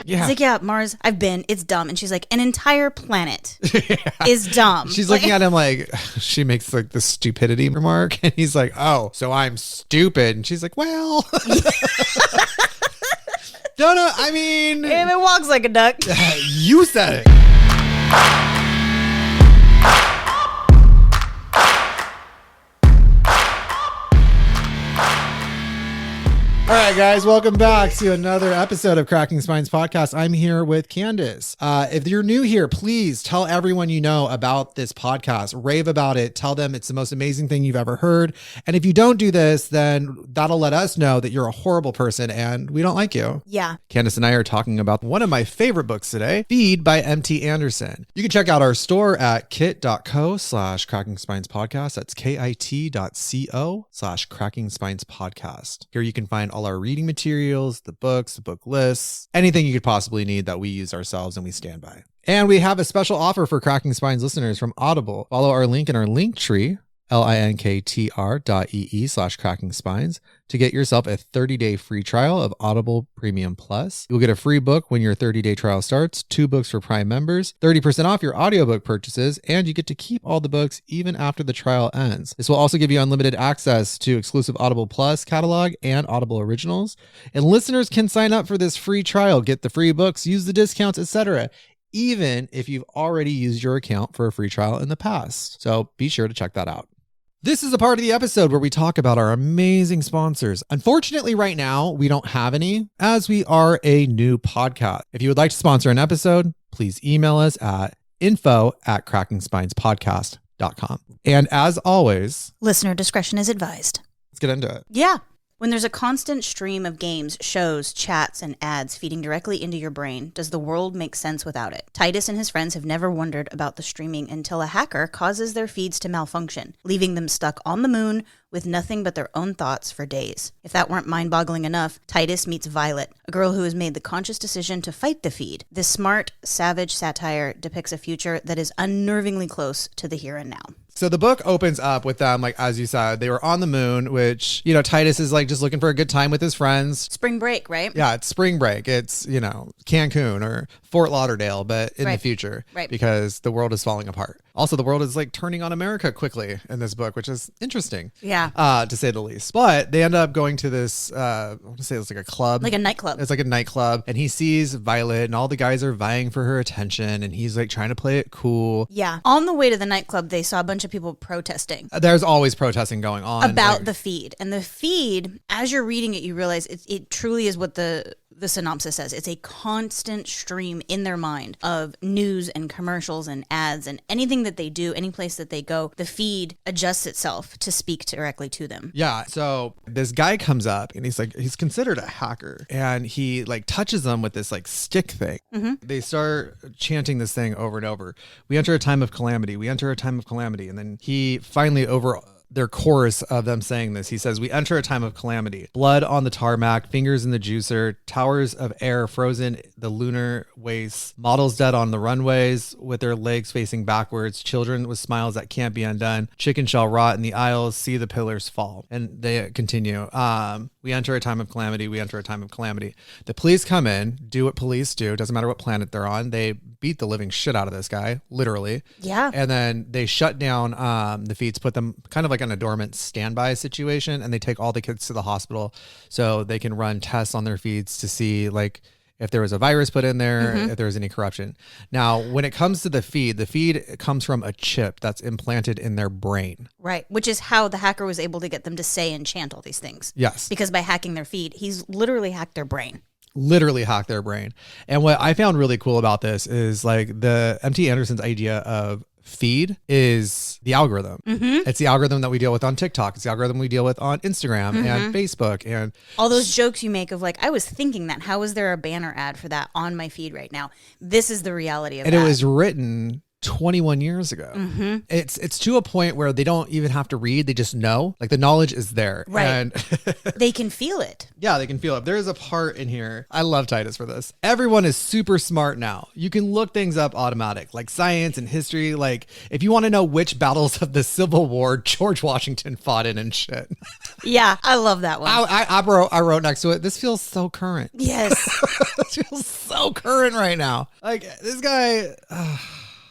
Yeah. He's like, yeah, Mars, I've been. It's dumb. And she's like, an entire planet is dumb. She's looking at him like, she makes like the stupidity remark. And he's like, oh, so I'm stupid. And she's like, well. No, I mean. If it walks like a duck. You said it. All right, guys, welcome back to another episode of Cracking Spines Podcast. I'm here with Candice. If you're new here, please tell everyone you know about this podcast. Rave about it. Tell them it's the most amazing thing you've ever heard. And if you don't do this, then that'll let us know that you're a horrible person and we don't like you. Yeah. Candice and I are talking about one of my favorite books today, Feed by M.T. Anderson. You can check out our store at kit.co/Cracking Spines Podcast. That's kit.co/Cracking Spines Podcast. Here you can find all our reading materials, the books, the book lists, anything you could possibly need that we use ourselves and we stand by. And we have a special offer for Cracking Spines listeners from Audible. Follow our link in our link tree, linktr.ee/Cracking Spines, to get yourself a 30-day free trial of Audible Premium Plus. You'll get a free book when your 30-day trial starts, 2 books for Prime members, 30% off your audiobook purchases, and you get to keep all the books even after the trial ends. This will also give you unlimited access to exclusive Audible Plus catalog and Audible originals. And listeners can sign up for this free trial, get the free books, use the discounts, etc., even if you've already used your account for a free trial in the past. So be sure to check that out. This is a part of the episode where we talk about our amazing sponsors. Unfortunately, right now, we don't have any, as we are a new podcast. If you would like to sponsor an episode, please email us at info@crackingspinespodcast.com. And as always, listener discretion is advised. Let's get into it. Yeah. When there's a constant stream of games, shows, chats, and ads feeding directly into your brain, does the world make sense without it? Titus and his friends have never wondered about the streaming until a hacker causes their feeds to malfunction, leaving them stuck on the moon with nothing but their own thoughts for days. If that weren't mind-boggling enough, Titus meets Violet, a girl who has made the conscious decision to fight the feed. This smart, savage satire depicts a future that is unnervingly close to the here and now. So the book opens up with them, like, as you said, they were on the moon, which, you know, Titus is like just looking for a good time with his friends. Spring break, right? Yeah, it's spring break. It's, you know, Cancun or Fort Lauderdale, but in the future, because the world is falling apart. Also, the world is like turning on America quickly in this book, which is interesting. Yeah. To say the least. But they end up going to this, I want to say it's like a club. Like a nightclub. It's like a nightclub. And he sees Violet and all the guys are vying for her attention. And he's like trying to play it cool. Yeah. On the way to the nightclub, they saw a bunch of people protesting. There's always protesting going on. About the feed. And the feed, as you're reading it, you realize it truly is what the synopsis says. It's a constant stream in their mind of news and commercials and ads and anything that they do, any place that they go, the feed adjusts itself to speak directly to them. Yeah. So this guy comes up and he's considered a hacker, and he like touches them with this like stick thing. Mm-hmm. They start chanting this thing over and over. We enter a time of calamity. We enter a time of calamity. And then he finally their chorus of them saying this. He says, "We enter a time of calamity. Blood on the tarmac, fingers in the juicer, towers of air frozen the lunar wastes, models dead on the runways with their legs facing backwards, children with smiles that can't be undone, chicken shall rot in the aisles, see the pillars fall." And they continue. We enter a time of calamity. We enter a time of calamity. The police come in, do what police do. Doesn't matter what planet they're on. They beat the living shit out of this guy, literally. Yeah. And then they shut down the feeds, put them kind of like in a dormant standby situation, and they take all the kids to the hospital so they can run tests on their feeds to see like if there was a virus put in there, if there was any corruption. Now, when it comes to the feed comes from a chip that's implanted in their brain. Right, which is how the hacker was able to get them to say and chant all these things. Yes. Because by hacking their feed, he's literally hacked their brain. Literally hack their brain. And what I found really cool about this is like the M.T. Anderson's idea of feed is the algorithm. Mm-hmm. It's the algorithm that we deal with on TikTok. It's the algorithm we deal with on Instagram and Facebook and all those jokes you make of like, I was thinking that. How is there a banner ad for that on my feed right now? This is the reality of that. And it was written 21 years ago. Mm-hmm. It's to a point where they don't even have to read. They just know. Like the knowledge is there. Right. And they can feel it. Yeah, they can feel it. There is a part in here. I love Titus for this. Everyone is super smart now. You can look things up automatic, like science and history. Like if you want to know which battles of the Civil War George Washington fought in and shit. Yeah, I love that one. I wrote next to it, this feels so current. Yes. It feels so so current right now. Like this guy,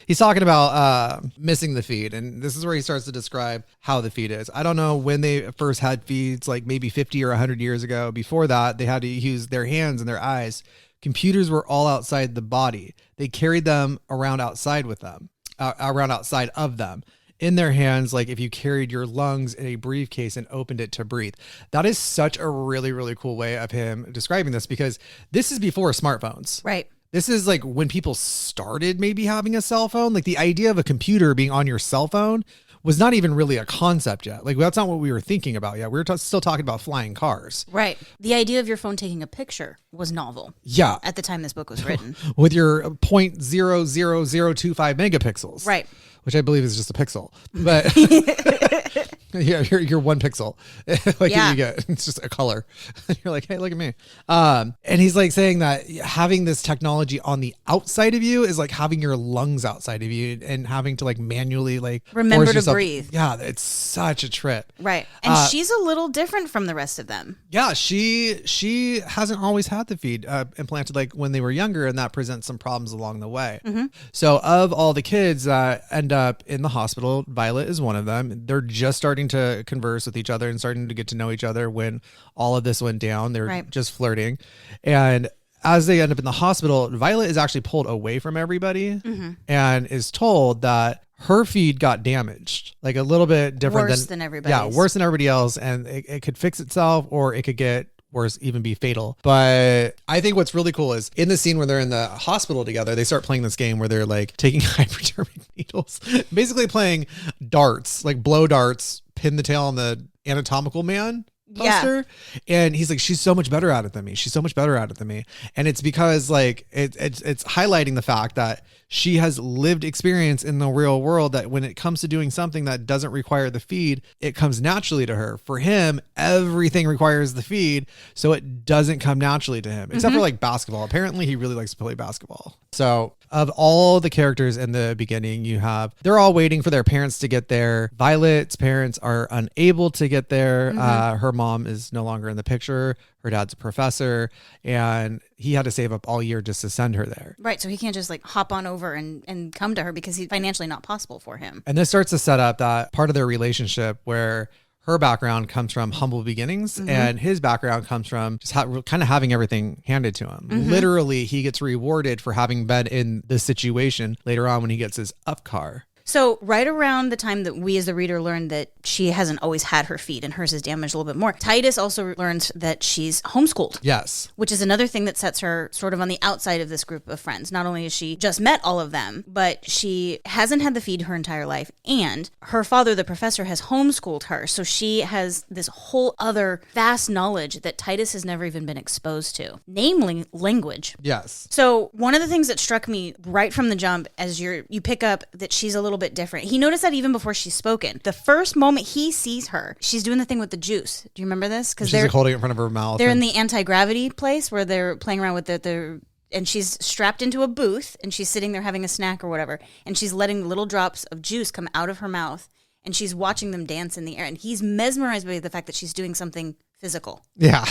he's talking about missing the feed. And this is where he starts to describe how the feed is. I don't know when they first had feeds, like maybe 50 or 100 years ago. Before that, they had to use their hands and their eyes. Computers were all outside the body. They carried them around outside with them, around outside of them. In their hands, like if you carried your lungs in a briefcase and opened it to breathe. That is such a really, really cool way of him describing this, because this is before smartphones. Right. This is like when people started maybe having a cell phone. Like the idea of a computer being on your cell phone was not even really a concept yet. Like that's not what we were thinking about yet. We were still talking about flying cars. Right. The idea of your phone taking a picture was novel. Yeah. At the time this book was written. With your 0.00025 megapixels. Right. Which I believe is just a pixel, but yeah, you're 1 pixel. Like you get, it's just a color. You're like, hey, look at me. And he's like saying that having this technology on the outside of you is like having your lungs outside of you and having to like manually like remember to breathe. Yeah, it's such a trip. Right. And she's a little different from the rest of them. Yeah, she hasn't always had the feed implanted like when they were younger, and that presents some problems along the way. Mm-hmm. So of all the kids that end up in the hospital, Violet is one of them. They're just starting to converse with each other and starting to get to know each other when all of this went down. They're just flirting. And as they end up in the hospital, Violet is actually pulled away from everybody and is told that her feed got damaged, like a little bit different than everybody. Yeah, worse than everybody else. And it could fix itself, or it could get worse, even be fatal. But I think what's really cool is in the scene where they're in the hospital together, they start playing this game where they're like taking hypodermic needles, basically playing darts, like blow darts, pin the tail on the anatomical man poster. And he's like, she's so much better at it than me. She's so much better at it than me. And it's because like it's highlighting the fact that she has lived experience in the real world, that when it comes to doing something that doesn't require the feed, it comes naturally to her. For him, everything requires the feed, so it doesn't come naturally to him, except for like basketball. Apparently he really likes to play basketball. So of all the characters in the beginning, they're all waiting for their parents to get there. Violet's parents are unable to get there. Her mom is no longer in the picture. Her dad's a professor, and he had to save up all year just to send her there. Right. So he can't just like hop on over and come to her because he's financially not possible for him. And this starts to set up that part of their relationship where her background comes from humble beginnings and his background comes from just kind of having everything handed to him. Literally, he gets rewarded for having been in this situation later on when he gets his up car. So right around the time that we as the reader learn that she hasn't always had her feed and hers is damaged a little bit more, Titus also learns that she's homeschooled. Yes. Which is another thing that sets her sort of on the outside of this group of friends. Not only has she just met all of them, but she hasn't had the feed her entire life. And her father, the professor, has homeschooled her. So she has this whole other vast knowledge that Titus has never even been exposed to, namely language. Yes. So one of the things that struck me right from the jump as you pick up that she's a little bit different. He noticed that even before she's spoken. The first moment he sees her, she's doing the thing with the juice. Do you remember this? Because she's like holding it in front of her mouth. They're in the anti-gravity place where they're playing around with and she's strapped into a booth and she's sitting there having a snack or whatever. And she's letting little drops of juice come out of her mouth and she's watching them dance in the air. And he's mesmerized by the fact that she's doing something physical. Yeah.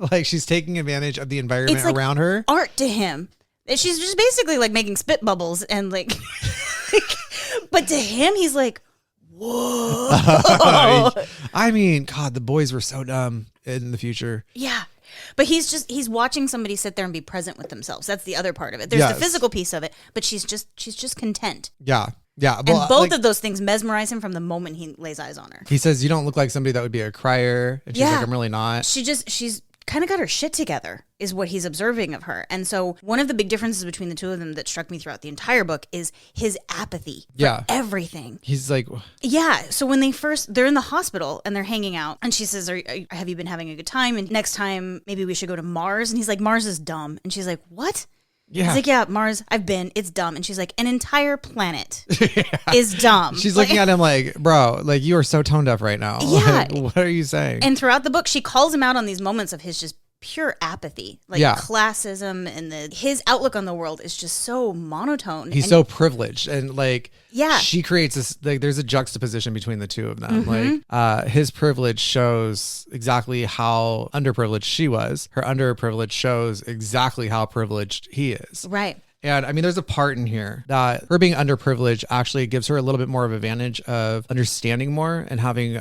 Like she's taking advantage of the environment it's like around her. Art to him. She's just basically like making spit bubbles and like... But to him, he's like, whoa. I mean, God, the boys were so dumb in the future. Yeah. But he's watching somebody sit there and be present with themselves. That's the other part of it. There's the physical piece of it, but she's just content. Yeah. Yeah. Well, and both of those things mesmerize him from the moment he lays eyes on her. He says, you don't look like somebody that would be a crier. And she's like, I'm really not. She's kind of got her shit together is what he's observing of her. And so one of the big differences between the two of them that struck me throughout the entire book is his apathy for everything. He's like... Yeah. So when they're in the hospital and they're hanging out and she says, have you been having a good time? And next time maybe we should go to Mars. And he's like, Mars is dumb. And she's like, what? Yeah. He's like, yeah, Mars, I've been. It's dumb. And she's like, an entire planet is dumb. She's looking at him like, bro, like you are so tone deaf right now. Yeah. Like, what are you saying? And throughout the book, she calls him out on these moments of his just pure apathy, like classism, and his outlook on the world is just so monotone. He's so privileged, and like yeah, she creates this, like there's a juxtaposition between the two of them. Like his privilege shows exactly how underprivileged she was. Her underprivilege shows exactly how privileged he is. Right. And I mean, there's a part in here that her being underprivileged actually gives her a little bit more of advantage of understanding more and having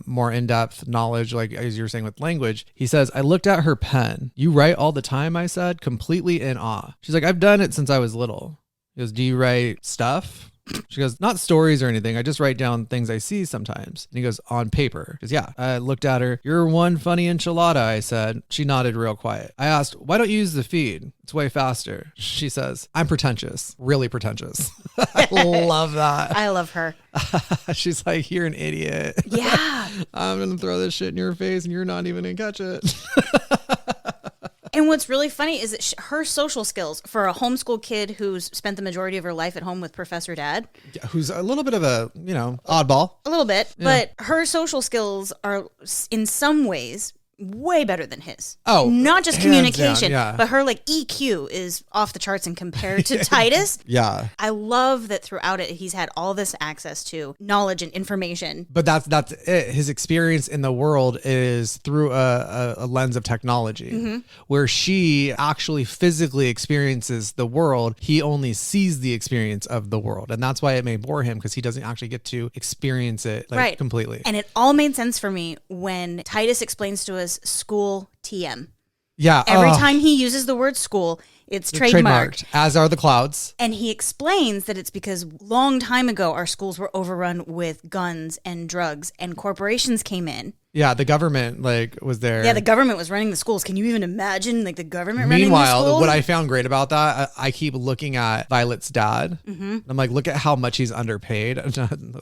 more in-depth knowledge, like as you were saying with language. He says, I looked at her pen. You write all the time, I said, completely in awe. She's like, I've done it since I was little. He goes, do you write stuff? She goes, not stories or anything. I just write down things I see sometimes. And he goes, on paper. Because yeah, I looked at her. You're one funny enchilada, I said. She nodded real quiet. I asked, why don't you use the feed? It's way faster. She says, I'm pretentious. Really pretentious. I love that. I love her. She's like, you're an idiot. Yeah. I'm going to throw this shit in your face and you're not even going to catch it. And what's really funny is that her social skills for a homeschool kid who's spent the majority of her life at home with Professor Dad. Who's a little bit of a, oddball. A little bit. Yeah. But her social skills are in some ways way better than his. Oh, not just communication, down, but her like EQ is off the charts and compared to Titus. Yeah. I love that throughout it, he's had all this access to knowledge and information. But that's it. His experience in the world is through a lens of technology, where she actually physically experiences the world. He only sees the experience of the world. And that's why it may bore him, because he doesn't actually get to experience it completely. And it all made sense for me when Titus explains to us school TM. Yeah. Every time he uses the word school, it's trademarked. As are the clouds. And he explains that it's because long time ago, our schools were overrun with guns and drugs and corporations came in. Yeah, the government was there. Yeah, the government was running the schools. Can you even imagine the government running the Meanwhile, schools? what I found great about that, I keep looking at Violet's dad. I'm like, look at how much he's underpaid.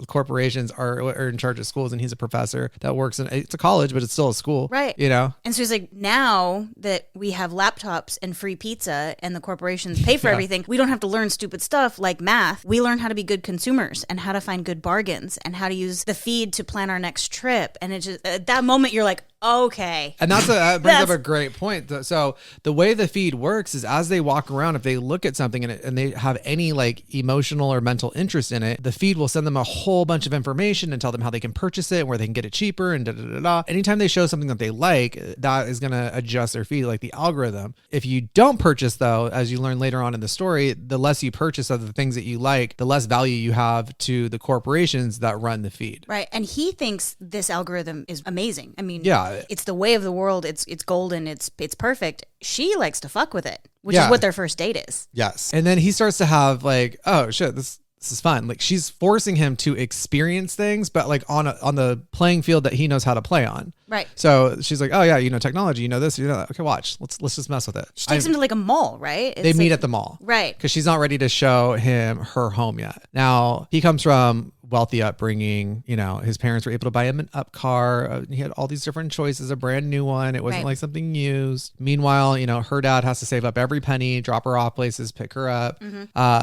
Corporations are in charge of schools, and he's a professor that works in, it's a college, but it's still a school. Right. And so he's like, now that we have laptops and free pizza and the corporations pay for everything, we don't have to learn stupid stuff like math. We learn how to be good consumers and how to find good bargains and how to use the feed to plan our next trip. And it just... at that moment, you're like, okay. And that brings up a great point. So the way the feed works is as they walk around, if they look at something and they have any emotional or mental interest in it, the feed will send them a whole bunch of information and tell them how they can purchase it and where they can get it cheaper and da-da-da-da. Anytime they show something that they like, that is going to adjust their feed, like the algorithm. If you don't purchase, though, as you learn later on in the story, the less you purchase of the things that you like, the less value you have to the corporations that run the feed. Right. And he thinks this algorithm is amazing. I mean, yeah, it's the way of the world. It's golden. It's perfect. She likes to fuck with it, which is what their first date is. Yes. And then he starts to have oh shit, this is fun. She's forcing him to experience things, but on the playing field that he knows how to play on. Right. So she's like, oh yeah, technology, this, that. Okay, watch. Let's just mess with it. She takes him to a mall, right? They meet at the mall. Right. Because she's not ready to show him her home yet. Now, he comes from wealthy upbringing. His parents were able to buy him an up car. He had all these different choices, a brand new one. It wasn't like something used. Meanwhile, her dad has to save up every penny, drop her off places, pick her up.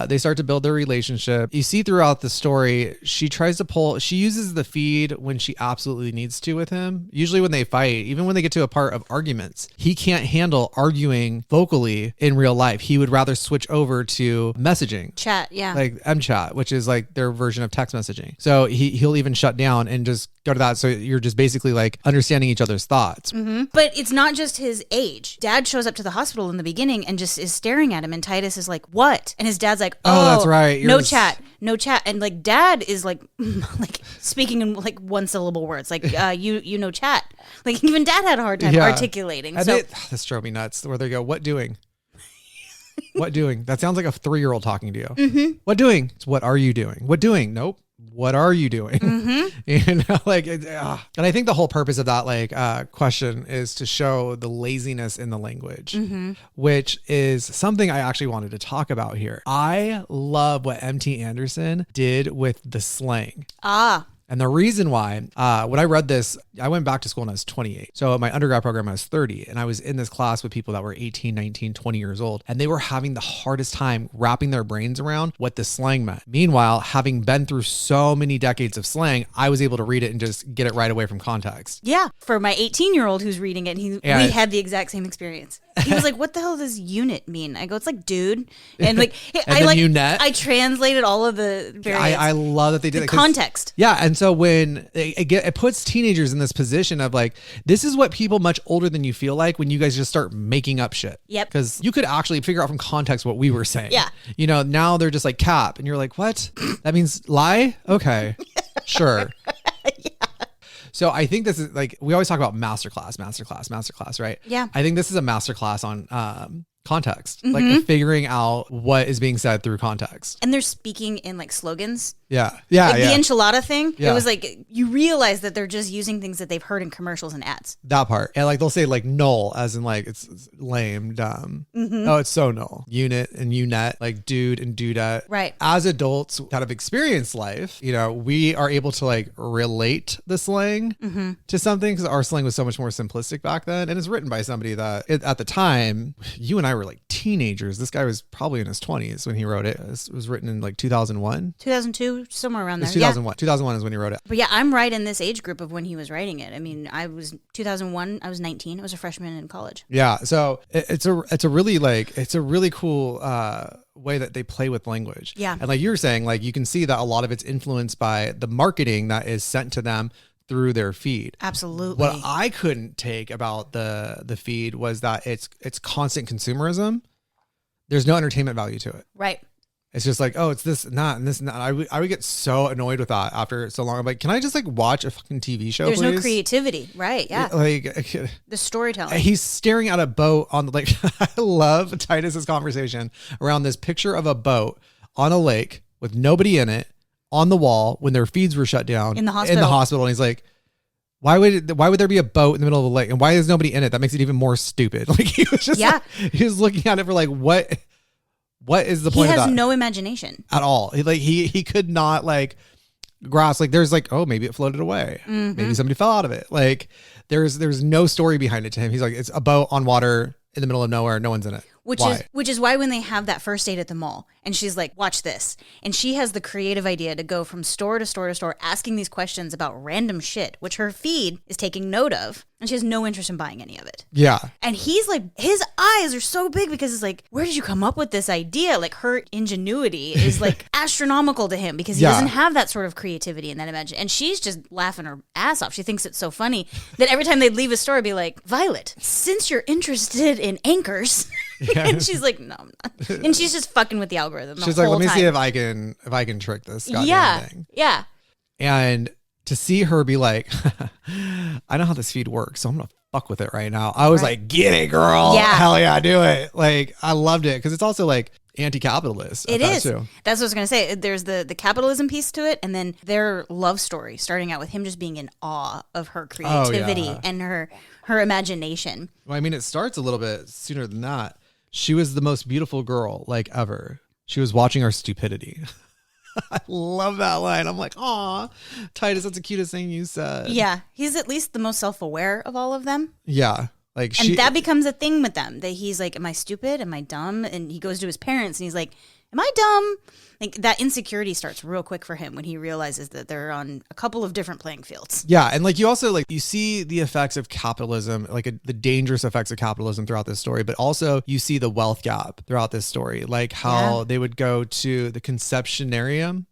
They start to build their relationship. You see throughout the story, she uses the feed when she absolutely needs to with him. Usually when they fight, even when they get to a part of arguments, he can't handle arguing vocally in real life. He would rather switch over to messaging. Chat, yeah. Like mChat, which is their version of text messaging. So he'll even shut down and just go to that. So you're just basically understanding each other's thoughts. But it's not just his age. Dad shows up to the hospital in the beginning and just is staring at him. And Titus is like, what? And his dad's like, oh, that's right. No chat. And Dad is speaking in one syllable words. You know chat. Even Dad had a hard time articulating. And this drove me nuts where they go, what doing? What doing? That sounds like a 3-year-old talking to you. What doing? It's what are you doing? What doing? Nope. What are you doing? And I think the whole purpose of that question is to show the laziness in the language, which is something I actually wanted to talk about here. I love what MT Anderson did with the slang. And the reason why, when I read this, I went back to school when I was 28. So at my undergrad program, I was 30. And I was in this class with people that were 18, 19, 20 years old. And they were having the hardest time wrapping their brains around what the slang meant. Meanwhile, having been through so many decades of slang, I was able to read it and just get it right away from context. Yeah. For my 18-year-old who's reading it, we had the exact same experience. He was like, what the hell does unit mean? I go, it's like dude. And like, I translated all of the variants. I love that they did the context. Yeah. And so when it puts teenagers in this position of like, this is what people much older than you feel like when you guys just start making up shit. Yep. Because you could actually figure out from context what we were saying. Yeah. You know, now they're just like cap. And you're like, what? That means lie? Okay. Sure. Yeah. So I think this is like, we always talk about masterclass, right? Yeah. I think this is a masterclass on context, like figuring out what is being said through context. And they're speaking in like slogans. Yeah. The enchilada thing, it was like, you realize that they're just using things that they've heard in commercials and ads. That part. And like, they'll say like null as in like, it's lame, dumb. Oh, it's so null. Unit and unit, like dude and dudette. Right. As adults kind of experience life, you know, we are able to like relate the slang to something because our slang was so much more simplistic back then. And it's written by somebody that at the time, you and I were like teenagers. This guy was probably in his 20s when he wrote it. It was written in like 2001. 2002, somewhere around there. 2001. 2001 is when he wrote it. But yeah, I'm right in this age group of when he was writing it. I mean, I was 2001. I was 19. I was a freshman in college. Yeah. So it's a really cool way that they play with language. Yeah. And like you were saying, like you can see that a lot of it's influenced by the marketing that is sent to them through their feed. Absolutely. What I couldn't take about the feed was that it's constant consumerism. There's no entertainment value to it. Right. It's just like, oh, it's this and that and this and that. I would get so annoyed with that after so long. I'm like, can I just like watch a fucking TV show, There's please? no creativity. Right. Yeah. Like the storytelling. He's staring at a boat on the lake. I love Titus's conversation around this picture of a boat on a lake with nobody in it on the wall when their feeds were shut down in the hospital. And he's like, why would there be a boat in the middle of the lake? And why is nobody in it? That makes it even more stupid. Like he was just like, he was looking at it for like, what is the point of that? He has no imagination at all. He could not like grasp, like there's like, oh, maybe it floated away. Maybe somebody fell out of it. Like there's no story behind it to him. He's like, it's a boat on water in the middle of nowhere. No one's in it. Which is why when they have that first date at the mall and she's like, watch this. And she has the creative idea to go from store to store to store, asking these questions about random shit, which her feed is taking note of. And she has no interest in buying any of it. Yeah. And he's like, his eyes are so big because it's like, where did you come up with this idea? Like her ingenuity is like astronomical to him because he doesn't have that sort of creativity and that imagination. And she's just laughing her ass off. She thinks it's so funny that every time they'd leave a store, it'd be like, Violet, since you're interested in anchors. And she's like, no, I'm not. And she's just fucking with the algorithm. She's like, let me see if I can trick this goddamn thing. Yeah. And to see her be like, I know how this feed works, so I'm gonna fuck with it right now. I was like, get it, girl. Yeah. Hell yeah, do it. Like, I loved it because it's also like anti-capitalist. It is. Too. That's what I was gonna say. There's the capitalism piece to it, and then their love story starting out with him just being in awe of her creativity and her imagination. Well, I mean, it starts a little bit sooner than that. She was the most beautiful girl like ever. She was watching our stupidity. I love that line. I'm like, aw, Titus, that's the cutest thing you said. Yeah. He's at least the most self-aware of all of them. Yeah. And that becomes a thing with them. That he's like, am I stupid? Am I dumb? And he goes to his parents and he's like, am I dumb? Like that insecurity starts real quick for him when he realizes that they're on a couple of different playing fields. Yeah. And like you also like you see the effects of capitalism, like the dangerous effects of capitalism throughout this story, but also you see the wealth gap throughout this story, like how they would go to the conceptionarium.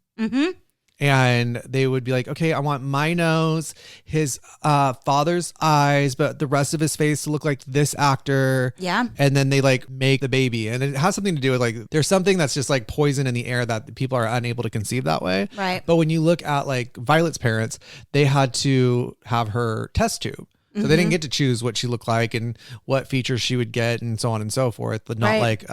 And they would be like, okay, I want my nose, his father's eyes, but the rest of his face to look like this actor. Yeah. And then they like make the baby. And it has something to do with like, there's something that's just like poison in the air that people are unable to conceive that way. Right. But when you look at like Violet's parents, they had to have her test tube. So they didn't get to choose what she looked like and what features she would get and so on and so forth, but not like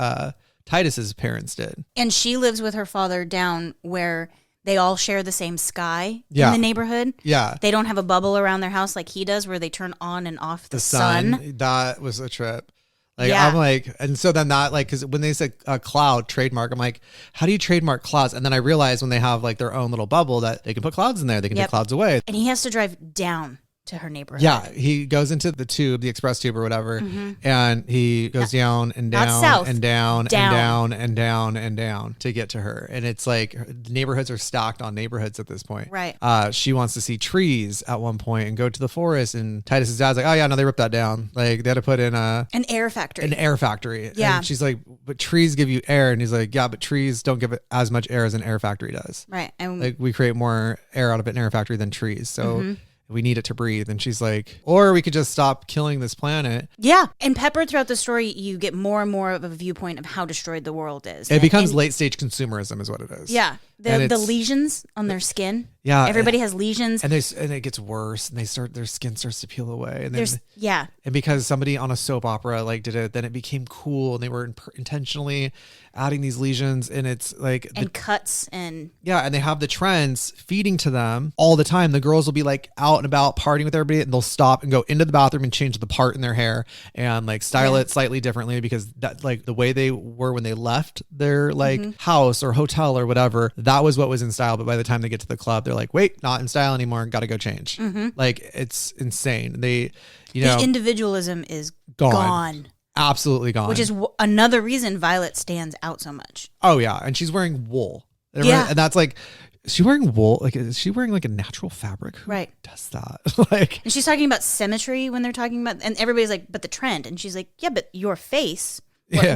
Titus's parents did. And she lives with her father down where they all share the same sky in the neighborhood. Yeah. They don't have a bubble around their house like he does where they turn on and off the sun. That was a trip. Like, Yeah. I'm like, and so then that, like, because when they said cloud trademark, I'm like, how do you trademark clouds? And then I realized when they have like their own little bubble that they can put clouds in there, they can take clouds away. And he has to drive down to her neighborhood. Yeah, he goes into the tube, the express tube or whatever, and he goes down and down south. and down and down and down and down to get to her. And it's like neighborhoods are stacked on neighborhoods at this point. Right. She wants to see trees at one point and go to the forest. And Titus's dad's like, oh yeah, no, they ripped that down. Like they had to put in an air factory. An air factory. Yeah. And she's like, but trees give you air. And he's like, yeah, but trees don't give it as much air as an air factory does. Right. And like we create more air out of an air factory than trees. So we need it to breathe. And she's like, or we could just stop killing this planet. Yeah. And peppered throughout the story, you get more and more of a viewpoint of how destroyed the world is. It becomes late stage consumerism is what it is. Yeah. The lesions on their skin. Yeah. Everybody has lesions. And it gets worse and their skin starts to peel away. And then, yeah. And because somebody on a soap opera like did it, then it became cool and they were intentionally adding these lesions and it's like cuts and and they have the trends feeding to them all the time. The girls will be like out and about partying with everybody and they'll stop and go into the bathroom and change the part in their hair and like style it slightly differently because that like the way they were when they left their like house or hotel or whatever, that was what was in style. But by the time they get to the club, they're like, wait, not in style anymore. Got to go change. Like it's insane. They, the individualism is gone. Absolutely gone. Which is another reason Violet stands out so much. Oh yeah. And she's wearing wool. And that's like, is she wearing wool? Like, is she wearing like a natural fabric? Who does that? Like, and she's talking about symmetry when they're talking about, and everybody's like, but the trend. And she's like, yeah, but your face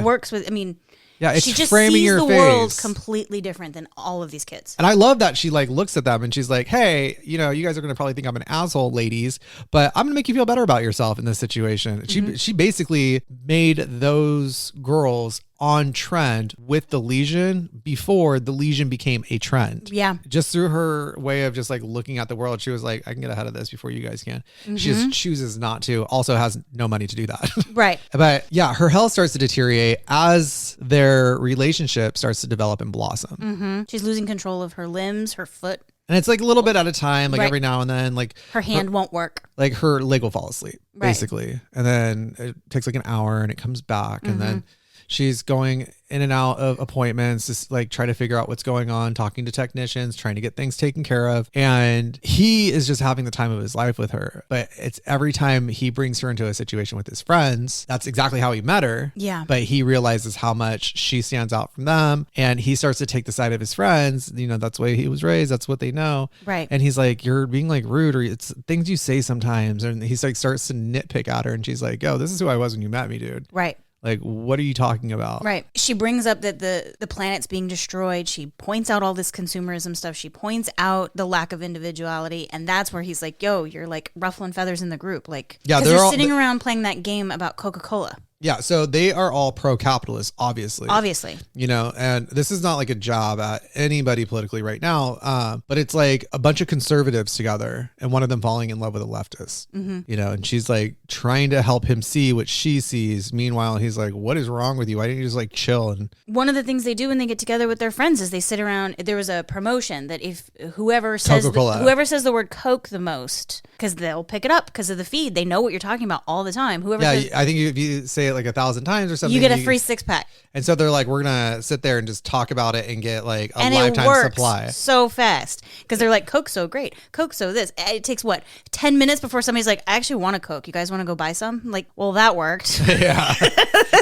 works with, I mean, it's she just framing sees your the face. World completely different than all of these kids. And I love that she like looks at them and she's like, hey, you guys are going to probably think I'm an asshole, ladies, but I'm going to make you feel better about yourself in this situation. She basically made those girls on trend with the lesion before the lesion became a trend. Yeah. Just through her way of just like looking at the world, she was like, I can get ahead of this before you guys can. She just chooses not to, also has no money to do that. Right. But yeah, her health starts to deteriorate as their relationship starts to develop and blossom. She's losing control of her limbs, her foot. And it's like a little bit at a time, like every now and then, like her hand won't work. Like her leg will fall asleep, basically. And then it takes like an hour and it comes back. And then she's going in and out of appointments, just like try to figure out what's going on, talking to technicians, trying to get things taken care of. And he is just having the time of his life with her. But it's every time he brings her into a situation with his friends, that's exactly how he met her. Yeah. But he realizes how much she stands out from them. And he starts to take the side of his friends. That's the way he was raised. That's what they know. Right. And he's like, you're being like rude, or it's things you say sometimes. And he's like, starts to nitpick at her. And she's like, yo, this is who I was when you met me, dude. Right. Like, what are you talking about? Right. She brings up that the planet's being destroyed. She points out all this consumerism stuff. She points out the lack of individuality. And that's where he's like, yo, you're like ruffling feathers in the group. Like, because they're sitting around playing that game about Coca-Cola. Yeah, so they are all pro-capitalist, obviously. And this is not like a job at anybody politically right now, but it's like a bunch of conservatives together and one of them falling in love with a leftist, and she's like trying to help him see what she sees. Meanwhile, he's like, what is wrong with you? Why didn't you just like chill? And one of the things they do when they get together with their friends is they sit around. There was a promotion that if whoever says the word Coke the most, because they'll pick it up because of the feed. They know what you're talking about all the time. I think if you say it like 1,000 times or something, you get a free 6-pack. And so they're like, we're gonna sit there and just talk about it and get like a lifetime supply so fast because they're like, Coke's so great, Coke's so this. It takes 10 minutes before somebody's like, I actually want a Coke, you guys want to go buy some? I'm like, well, that worked. Yeah.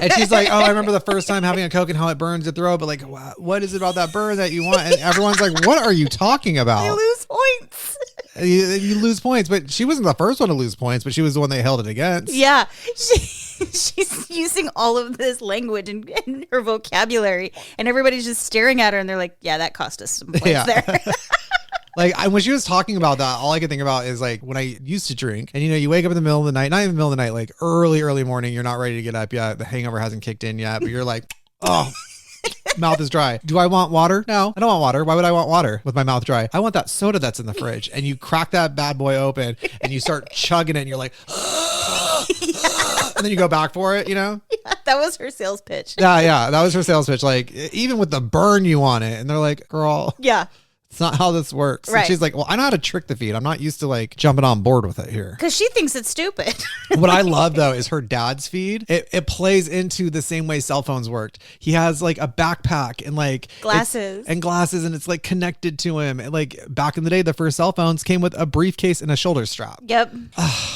And she's like, oh, I remember the first time having a Coke and how it burns your throat, but like, what is it about that burn that you want? And everyone's like, what are you talking about? I lose points. You lose points, but she wasn't the first one to lose points, but she was the one they held it against. Yeah. She's using all of this language in her vocabulary, and everybody's just staring at her, and they're like, yeah, that cost us some points there. Like when she was talking about that, all I could think about is like when I used to drink and, you wake up in the middle of the night, not even the middle of the night, like early morning, you're not ready to get up yet. The hangover hasn't kicked in yet, but you're like, oh, mouth is dry. Do I want water? No, I don't want water. Why would I want water with my mouth dry? I want that soda that's in the fridge. And you crack that bad boy open and you start chugging it and you're like, and then you go back for it, Yeah, that was her sales pitch. Yeah, that was her sales pitch. Like, even with the burn, you want it. And they're like, girl. Yeah. It's not how this works. Right. And she's like, well, I know how to trick the feed. I'm not used to like jumping on board with it here. Because she thinks it's stupid. What I love though is her dad's feed. It plays into the same way cell phones worked. He has like a backpack and like glasses and it's like connected to him. And like back in the day, the first cell phones came with a briefcase and a shoulder strap. Yep.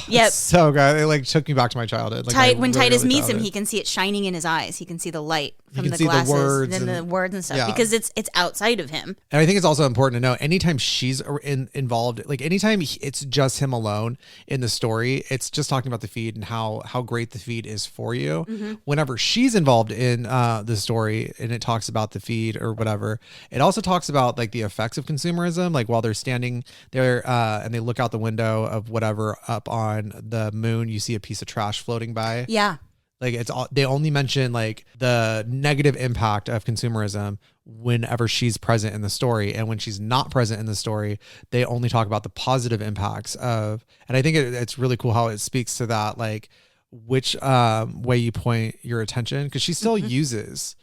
Yep. So good. It like took me back to my childhood. Like, when Titus meets him, he can see it shining in his eyes. He can see the light from the glasses, the words and the words and stuff, yeah. because it's outside of him. And I think it's also important to know anytime she's involved, like anytime it's just him alone in the story, it's just talking about the feed and how great the feed is for you. Mm-hmm. Whenever she's involved in the story and it talks about the feed or whatever, it also talks about like the effects of consumerism. Like while they're standing there and they look out the window of whatever up on the moon, you see a piece of trash floating by. Yeah. Like they only mention like the negative impact of consumerism whenever she's present in the story. And when she's not present in the story, they only talk about the positive impacts of, and I think it's really cool how it speaks to that, like which way you point your attention. Cause she still uses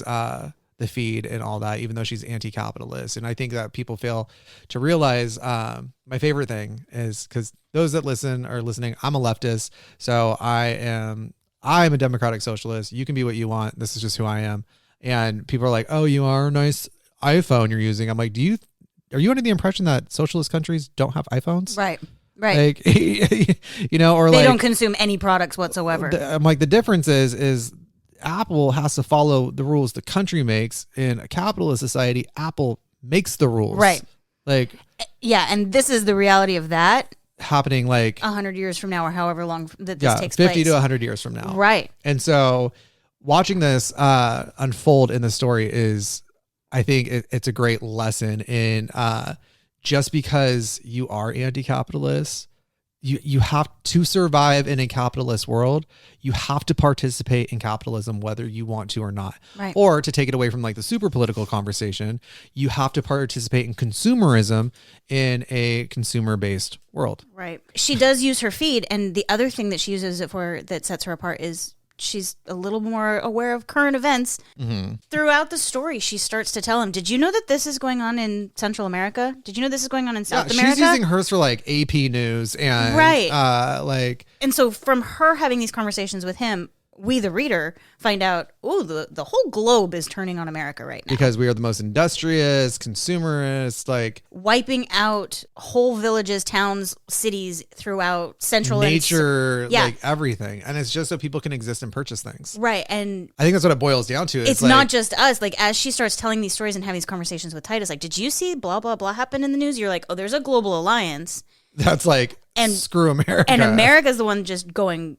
the feed and all that, even though she's anti-capitalist. And I think that people fail to realize, my favorite thing is because those that listen are listening, I'm a leftist. So I'm a democratic socialist. You can be what you want. This is just who I am. And people are like, oh, you are a nice iPhone you're using. I'm like, are you under the impression that socialist countries don't have iPhones? Right. Right. Like, or they don't consume any products whatsoever. I'm like, the difference is Apple has to follow the rules the country makes. In a capitalist society, Apple makes the rules. Right. Like, yeah. And this is the reality of that happening like 100 years from now or however long that this takes 50 place. to 100 years from now. Right. And so watching this unfold in the story is, I think it's a great lesson in just because you are anti-capitalist, you have to survive in a capitalist world. You have to participate in capitalism, whether you want to or not. Right. Or to take it away from like the super political conversation, you have to participate in consumerism in a consumer-based world. Right. She does use her feed. And the other thing that she uses it for that sets her apart is she's a little more aware of current events. Mm-hmm. Throughout the story, she starts to tell him, did you know that this is going on in Central America? Did you know this is going on in South America? She's using hers for like AP News and And so from her having these conversations with him, we, the reader, find out, the whole globe is turning on America right now. Because we are the most industrious, consumerist, like wiping out whole villages, towns, cities throughout Central nature, like everything. And it's just so people can exist and purchase things. Right. And I think that's what it boils down to. It's like, not just us. Like as she starts telling these stories and having these conversations with Titus, like, did you see blah, blah, blah happen in the news? You're like, oh, there's a global alliance. That's like, and screw America. And America's the one just going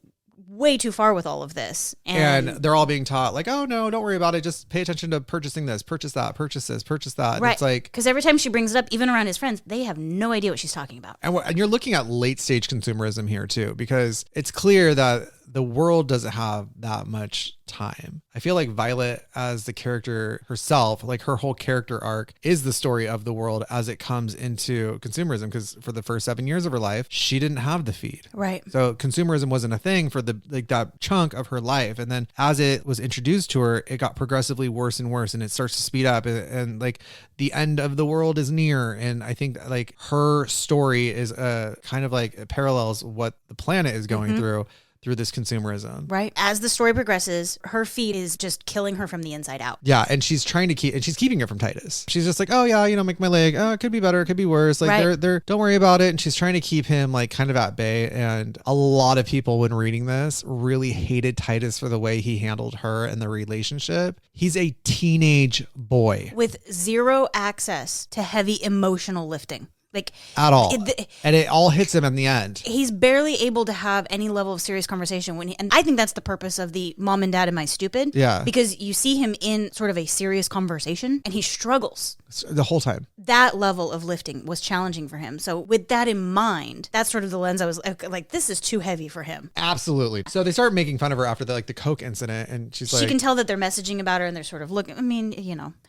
way too far with all of this. And they're all being taught like, oh no, don't worry about it. Just pay attention to purchasing this, purchase that, purchase this, purchase that. Right. And it's like, because every time she brings it up, even around his friends, they have no idea what she's talking about. And you're looking at late stage consumerism here too, because it's clear that the world doesn't have that much time. I feel like Violet as the character herself, like her whole character arc is the story of the world as it comes into consumerism. Because for the first 7 years of her life, she didn't have the feed. Right. So consumerism wasn't a thing for that chunk of her life. And then as it was introduced to her, it got progressively worse and worse, and it starts to speed up, and like the end of the world is near. And I think like her story is kind of like it parallels what the planet is going through this consumerism. Right. As the story progresses, her feed is just killing her from the inside out. Yeah. And she's trying to she's keeping it from Titus. She's just like, oh yeah, make my leg. Oh, it could be better. It could be worse. Like they're don't worry about it. And she's trying to keep him like kind of at bay. And a lot of people when reading this really hated Titus for the way he handled her and the relationship. He's a teenage boy with zero access to heavy emotional lifting. Like at all. And it all hits him in the end. He's barely able to have any level of serious conversation and I think that's the purpose of the Mom and Dad Am I Stupid? Yeah. Because you see him in sort of a serious conversation and he struggles. The whole time. That level of lifting was challenging for him. So with that in mind, that's sort of the lens I was like, this is too heavy for him. Absolutely. So they start making fun of her after the Coke incident, and she can tell that they're messaging about her and they're sort of looking, I mean,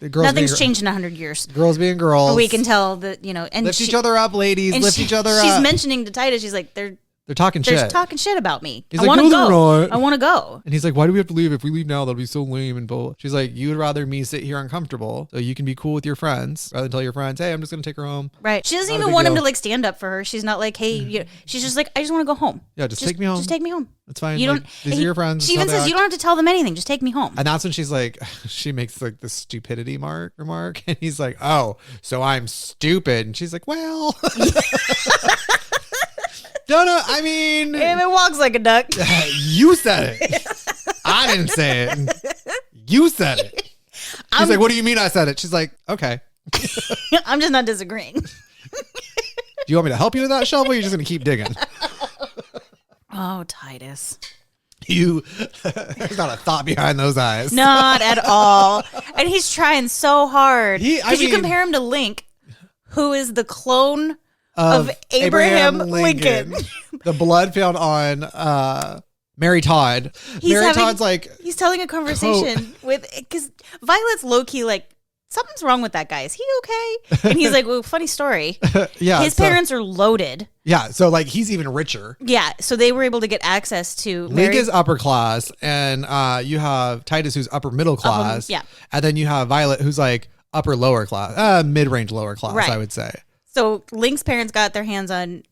nothing's changed in 100 years. Girls being girls. Or we can tell that, and lift each other up, ladies. Lift each other up. She's mentioning to Titus, she's like, they're They're talking They're shit. talking shit about me. He's I like, want to "No, they're go. not." I want to go. And he's like, why do we have to leave? If we leave now, that'll be so lame and bull. She's like, you would rather me sit here uncomfortable so you can be cool with your friends rather than tell your friends, hey, I'm just going to take her home. Right. She doesn't Not a even big want him deal. to like stand up for her. She's not like, hey, she's just like, I just want to go home. Yeah, just take me home. Just take me home. It's fine. You don't. Like, these are your friends. She even says, you don't have to tell them anything. Just take me home. And that's when she's like, she makes like the stupidity remark. And he's like, oh, so I'm stupid. And she's like, well. No, I mean. If it walks like a duck. You said it. I didn't say it. You said it. He's like, what do you mean I said it? She's like, okay. I'm just not disagreeing. Do you want me to help you with that shovel? Or you're just going to keep digging? Oh, Titus. There's not a thought behind those eyes. Not at all. And he's trying so hard. Because you compare him to Link, who is the clone of Abraham Lincoln. The blood found on Mary Todd. Todd's like, he's telling a conversation with, because Violet's low key like, something's wrong with that guy. Is he okay? And he's like, well, funny story. Yeah, his parents are loaded. Yeah, so like he's even richer. Yeah, so they were able to get access to Link is upper class, and you have Titus who's upper middle class. Yeah. And then you have Violet who's like upper lower class, mid-range lower class, Right. I would say. So Link's parents got their hands on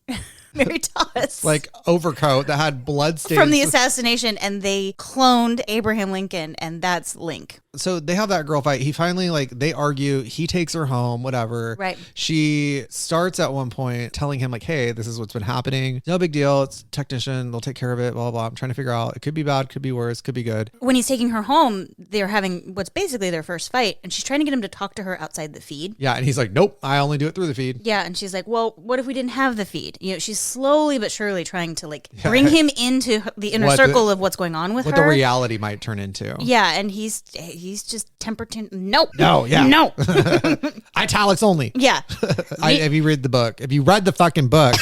Mary Todd's Like overcoat that had blood stains. from the assassination, and they cloned Abraham Lincoln, and that's Link. So they have that girl fight. He finally, like, they argue. He takes her home, whatever. Right. She starts at one point telling him, like, hey, this is what's been happening. No big deal. It's a technician. They'll take care of it, blah, blah, blah. I'm trying to figure out. It could be bad, could be worse, could be good. When he's taking her home, they're having what's basically their first fight, and she's trying to get him to talk to her outside the feed. Yeah. And he's like, nope, I only do it through the feed. Yeah, and she's like, well, what if we didn't have the feed? You know, she's slowly but surely trying to, like, bring him into the inner circle of what's going on with what her. the reality might turn into. Yeah, and he's just nope. No, yeah. No. Italics only. Yeah. If you read the book, if you read the fucking book,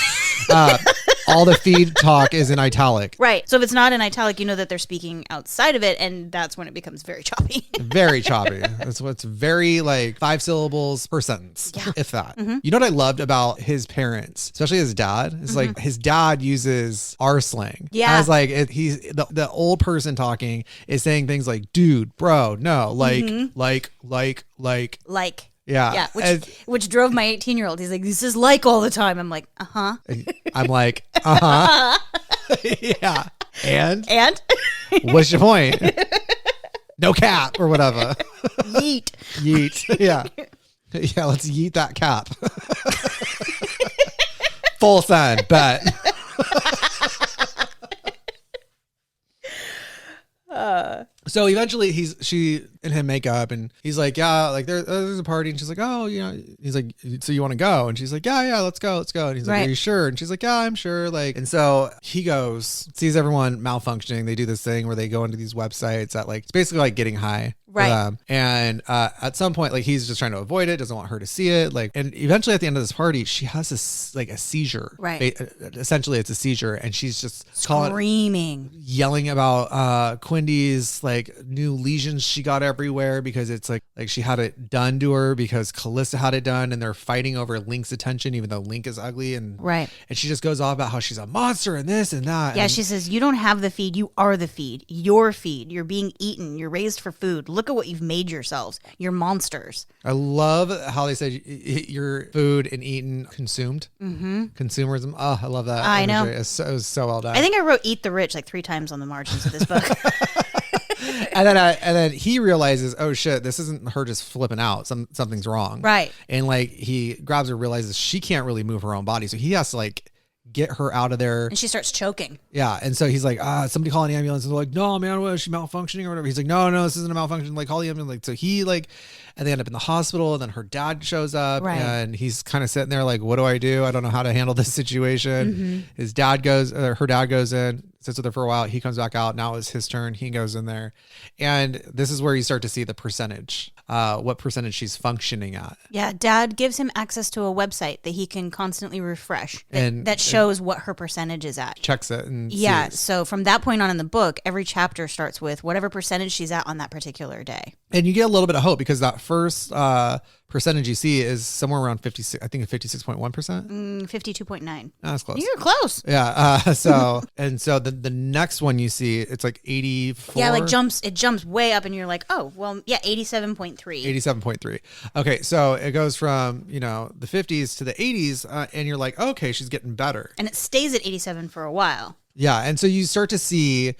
all the feed talk is in italic. Right. So if it's not in italic, you know that they're speaking outside of it, and that's when it becomes very choppy. Very choppy. That's what's very like 5 syllables per sentence, if that. Mm-hmm. You know what I loved about his parents, especially his dad? It's like his dad uses our slang. Yeah. As like he's the old person talking is saying things like, dude, bro, no, like. Yeah. Yeah, which drove my 18-year-old. He's like, this is like all the time. I'm like, uh-huh. I'm like, uh-huh. Yeah. And what's your point? No cap or whatever. Yeet. Yeet. Yeah. Yeah, let's yeet that cap. Full send, bet. So eventually she and him make up, and he's like, yeah, like there's a party, and she's like, oh, you know, he's like, so you want to go? And she's like, yeah, let's go. And he's like, Right. are you sure? And she's like, yeah, I'm sure. Like, and so he goes, sees everyone malfunctioning. They do this thing where they go into these websites that like, it's basically like getting high. Right. And at some point, like he's just trying to avoid it, doesn't want her to see it. Like, and eventually at the end of this party, she has this like a seizure. Right. Essentially, it's a seizure, and she's just Screaming. yelling about Quindy's like new lesions she got everywhere because it's like she had it done to her because Callista had it done, and they're fighting over Link's attention, even though Link is ugly. And Right. And she just goes off about how she's a monster and this and that. Yeah, and she says, you don't have the feed. You are the feed. Your feed. You're being eaten. You're raised for food. Look at what you've made yourselves. You're monsters. I love how they said your food and eaten consumed. Mm-hmm. Consumerism. Oh, I love that. I know. It was so well done. I think I wrote "Eat the Rich" like 3 times on the margins of this book. And then he realizes, oh shit, this isn't her just flipping out. Something's wrong. Right. And like he grabs her, realizes she can't really move her own body, so he has to like get her out of there. And she starts choking. Yeah. And so he's like, somebody call an ambulance. And they're like, no, man, what, is she malfunctioning or whatever? He's like, no, this isn't a malfunction. Like, call the ambulance. Like, so he like, and they end up in the hospital, and then her dad shows up. Right. And he's kind of sitting there like, what do? I don't know how to handle this situation. Mm-hmm. Her dad goes in, sits with her for a while. He comes back out. Now it's his turn. He goes in there. And this is where you start to see the percentage, what percentage she's functioning at. Yeah, Dad gives him access to a website that he can constantly refresh And that shows what her percentage is at. Checks it and Yeah, sees. so from that point on in the book, every chapter starts with whatever percentage she's at on that particular day. And you get a little bit of hope because that first percentage you see is somewhere around 56, I think 56.1%. 52.9. That's close. You're close. Yeah. So the next one you see, it's like 84. Yeah, like it jumps way up and you're like, oh, well, yeah, 87.3. 87.3. Okay. So it goes from, the 50s to the 80s and you're like, okay, she's getting better. And it stays at 87 for a while. Yeah. And so you start to see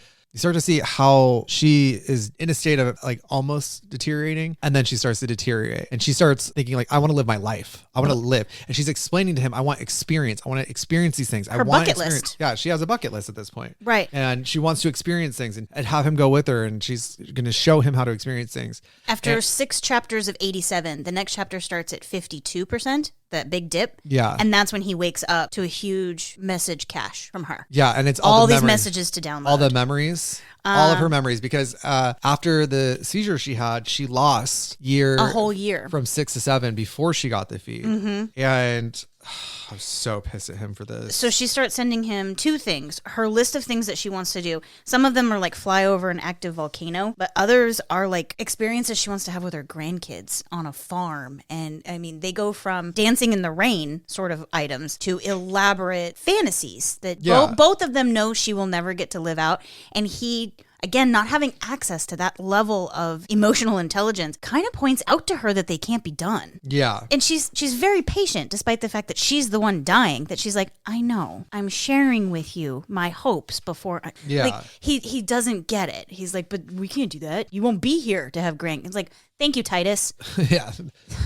how she is in a state of like almost deteriorating, and then she starts to deteriorate, and she starts thinking like, I want to live my life. I want to live. And she's explaining to him, I want experience. I want to experience these things. Her bucket list. Yeah, she has a bucket list at this point. Right. And she wants to experience things and have him go with her, and she's going to show him how to experience things. After 6 chapters of 87, the next chapter starts at 52%. That big dip. Yeah. And that's when he wakes up to a huge message cache from her. Yeah. And it's all these messages to download. All the memories. All of her memories. Because after the seizure she had, she lost a whole year. From 6 to 7 before she got the feed. Mm-hmm. And I was so pissed at him for this. So she starts sending him 2 things. Her list of things that she wants to do. Some of them are like fly over an active volcano, but others are like experiences she wants to have with her grandkids on a farm. And I mean, they go from dancing in the rain sort of items to elaborate fantasies that both of them know she will never get to live out. And he, again, not having access to that level of emotional intelligence kind of points out to her that they can't be done. Yeah. And she's very patient, despite the fact that she's the one dying, that she's like, I know, I'm sharing with you my hopes before. Like, he doesn't get it. He's like, but we can't do that. You won't be here to have grandkids. It's like, thank you, Titus. Yeah.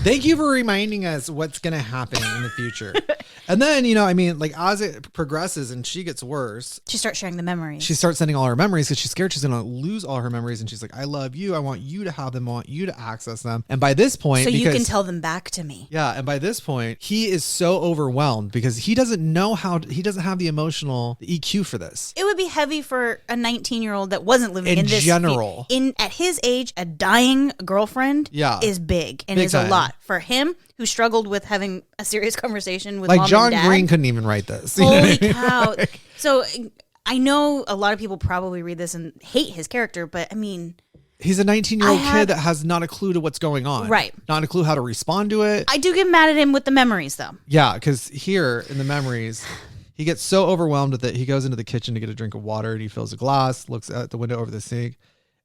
Thank you for reminding us what's going to happen in the future. And then, as it progresses and she gets worse, she starts sharing the memories. She starts sending all her memories because she's scared she's going to lose all her memories. And she's like, I love you. I want you to have them. I want you to access them. And by this point, you can tell them back to me. Yeah. And by this point, he is so overwhelmed because he doesn't know he doesn't have the emotional EQ for this. It would be heavy for a 19-year-old that wasn't living in this general. At his age, a dying girlfriend is big and is a lot for him, who struggled with having a serious conversation with mom and dad. John Green couldn't even write this. Holy cow. So I know a lot of people probably read this and hate his character, but I mean, he's a 19-year-old kid that has not a clue to what's going on. Right. Not a clue how to respond to it. I do get mad at him with the memories, though. Yeah, because here in the memories, he gets so overwhelmed with it, he goes into the kitchen to get a drink of water, and he fills a glass, looks out the window over the sink,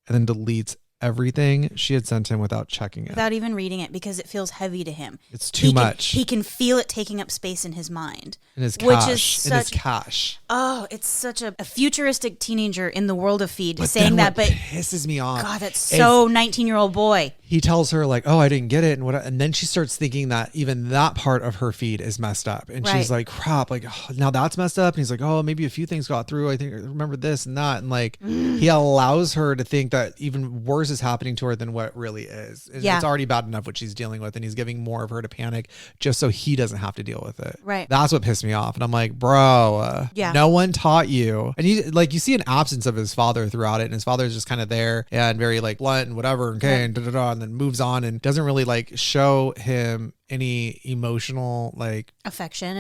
and then deletes everything she had sent him without checking it. Without even reading it, because it feels heavy to him. It's too much. He can feel it taking up space in his mind. In his cache. Oh, it's such a futuristic teenager in the world of Feed saying that, but pisses me off. God, that's so 19-year-old boy. He tells her like, oh, I didn't get it. And then she starts thinking that even that part of her feed is messed up. And she's like, crap, like, oh, now that's messed up. And he's like, oh, maybe a few things got through. I remember this and that. And like, he allows her to think that even worse is happening to her than what really is. And it's already bad enough what she's dealing with. And he's giving more of her to panic just so he doesn't have to deal with it. Right. That's what pissed me off. And I'm like, bro, no one taught you. And you see an absence of his father throughout it. And his father's just kind of there and very like blunt and whatever. Okay. And and then moves on and doesn't really like show him any emotional like affection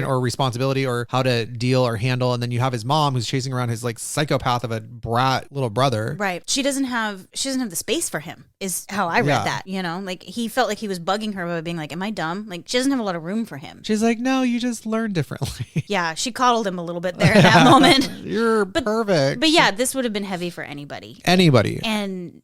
or responsibility or how to deal or handle. And then you have his mom who's chasing around his like psychopath of a brat little brother. Right. She doesn't have the space for him is how I read that, like he felt like he was bugging her by being like, am I dumb? Like she doesn't have a lot of room for him. She's like, no, you just learn differently. Yeah. She coddled him a little bit there in that moment. You're perfect. But yeah, this would have been heavy for anybody. And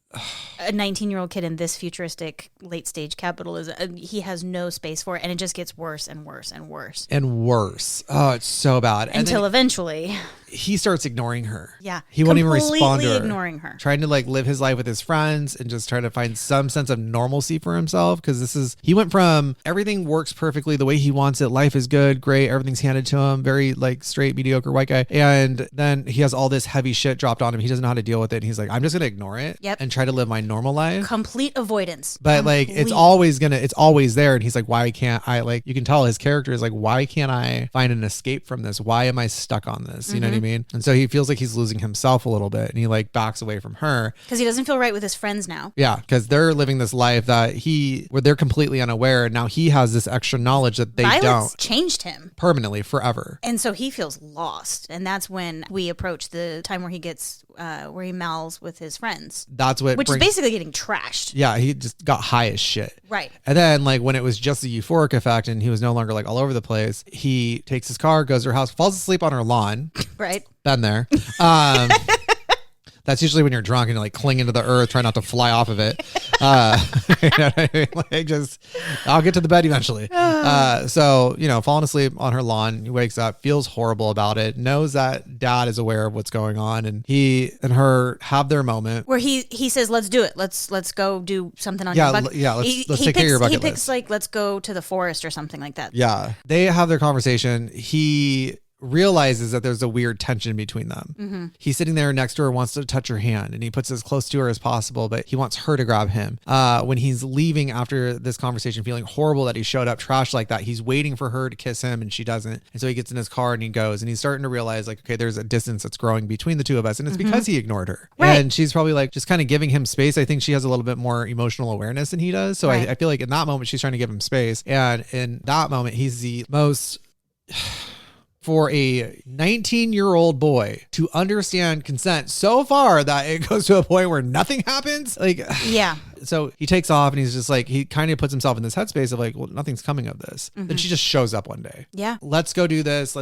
a 19-year-old kid in this futuristic late stage capitalism, he has no space for it, and it just gets worse and worse and worse. And worse. Oh, it's so bad. Until eventually he starts ignoring her. Yeah. He won't even respond to her. Completely ignoring her. Trying to like live his life with his friends and just trying to find some sense of normalcy for himself. Because he went from everything works perfectly the way he wants it. Life is good, great. Everything's handed to him. Very like straight, mediocre white guy. And then he has all this heavy shit dropped on him. He doesn't know how to deal with it. And he's like, I'm just going to ignore it and try to live my normal life. Complete avoidance. But like, it's always there. And he's like, why can't I, like, you can tell his character is like, why can't I find an escape from this? Why am I stuck on this? You know what I mean? And so he feels like he's losing himself a little bit, and he like backs away from her. Because he doesn't feel right with his friends now. Yeah, because they're living this life that where they're completely unaware. And now he has this extra knowledge that they don't. Changed him. Permanently, forever. And so he feels lost. And that's when we approach the time where he gets, where he mouths with his friends. Which is basically getting trashed. Yeah, he just got high as shit. Right. And then like when it was just the euphoric effect and he was no longer like all over the place, he takes his car, goes to her house, falls asleep on her lawn. Right. Been there. That's usually when you're drunk and you're like clinging to the earth, trying not to fly off of it. You know what I mean? Like I'll get to the bed eventually. So, falling asleep on her lawn, he wakes up, feels horrible about it, knows that dad is aware of what's going on, and he and her have their moment. Where he says, let's do it. Let's go do something on your bucket. Yeah, let's take care of your bucket list. He picks like, let's go to the forest or something like that. Yeah. They have their conversation. He realizes that there's a weird tension between them. Mm-hmm. He's sitting there next to her, wants to touch her hand, and he puts as close to her as possible, but he wants her to grab him. When he's leaving after this conversation, feeling horrible that he showed up trashed like that, he's waiting for her to kiss him and she doesn't. And so he gets in his car and he goes, and he's starting to realize like, okay, there's a distance that's growing between the two of us. And it's because he ignored her. Right. And she's probably like just kind of giving him space. I think she has a little bit more emotional awareness than he does. So I feel like in that moment, she's trying to give him space. And in that moment, he's the most... For a 19-year-old boy to understand consent so far that it goes to a point where nothing happens. Like, yeah. So he takes off and he's just like, he kind of puts himself in this headspace of like, well, nothing's coming of this. Then she just shows up one day. Yeah. Let's go do this.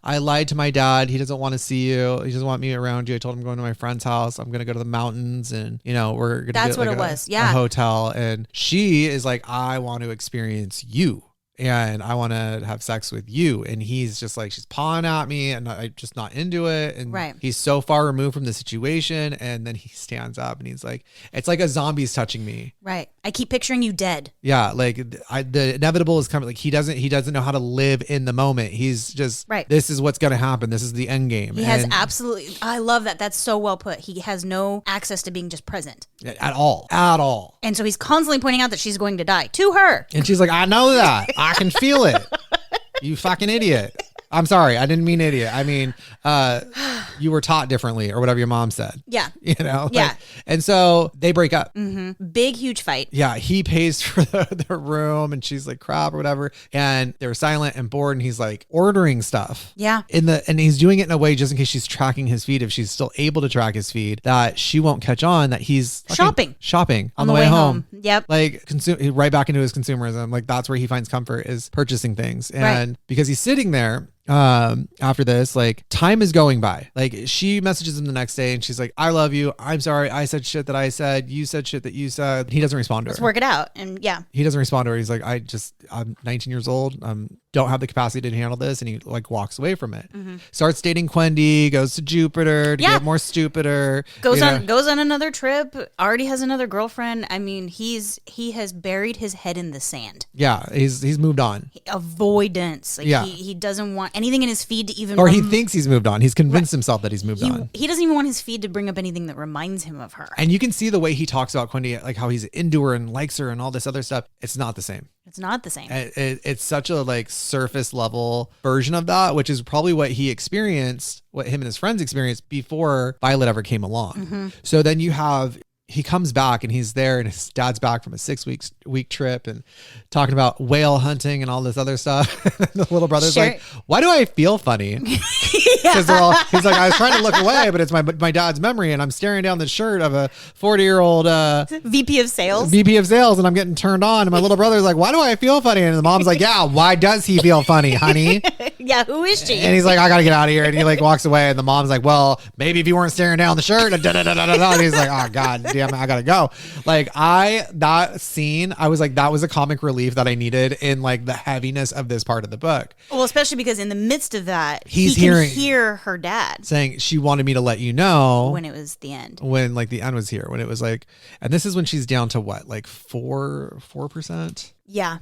I lied to my dad. He doesn't want to see you. He doesn't want me around you. I told him I'm going to my friend's house. I'm going to go to the mountains and, we're going to get like a hotel. And she is like, I want to experience you. And I want to have sex with you. And he's just like, she's pawing at me and I'm just not into it. And he's so far removed from the situation. And then he stands up and he's like, it's like a zombie's touching me. Right. I keep picturing you dead. Yeah. Like the inevitable is coming. Like he doesn't know how to live in the moment. He's just, this is what's going to happen. This is the end game. He has absolutely, I love that. That's so well put. He has no access to being just present. At all. And so he's constantly pointing out that she's going to die to her. And she's like, I know that. I can feel it. You fucking idiot. I'm sorry. I didn't mean idiot. I mean, you were taught differently or whatever your mom said. Yeah. Yeah. And so they break up. Mm-hmm. Big, huge fight. Yeah. He pays for the room and she's like crap or whatever. And they're silent and bored. And he's like ordering stuff. Yeah. And he's doing it in a way just in case she's tracking his feed. If she's still able to track his feed, that she won't catch on that he's shopping on the way home. Yep. Like right back into his consumerism. Like that's where he finds comfort is purchasing things. And because he's sitting there, after this, like time is going by. Like she messages him the next day and she's like, I love you. I'm sorry. I said shit that I said. You said shit that you said. He doesn't respond to her. Let's work it out. And he doesn't respond to her. He's like, I'm 19 years old. Don't have the capacity to handle this. And he like walks away from it. Mm-hmm. Starts dating Quendy, goes to Jupiter to get more stupider. Goes on another trip. Already has another girlfriend. I mean, he has buried his head in the sand. Yeah. He's moved on. Avoidance. Like he doesn't want anything in his feed to even... Or he thinks he's moved on. He's convinced himself that he's moved on. He doesn't even want his feed to bring up anything that reminds him of her. And you can see the way he talks about Quendy, like how he's into her and likes her and all this other stuff. It's not the same. It's not the same. It's such a like surface level version of that, which is probably what he experienced, what him and his friends experienced before Violet ever came along. Mm-hmm. So then he comes back and he's there and his dad's back from a 6-week trip and talking about whale hunting and all this other stuff. And the little brother's like, why do I feel funny? Because he's like, I was trying to look away, but it's my dad's memory. And I'm staring down the shirt of a 40-year-old VP of sales. And I'm getting turned on. And my little brother's like, why do I feel funny? And the mom's like, yeah, why does he feel funny, honey? Yeah, who is she? And he's like, I got to get out of here. And he like walks away. And the mom's like, well, maybe if you weren't staring down the shirt. And he's like, oh, God damn it, I got to go. Like that scene, I was like, that was a comic relief that I needed in like the heaviness of this part of the book. Well, especially because in the midst of that, he can hear her dad saying she wanted me to let you know when it was the end. When like the end was here, when it was like, and this is when she's down to what, like 4%? Yeah.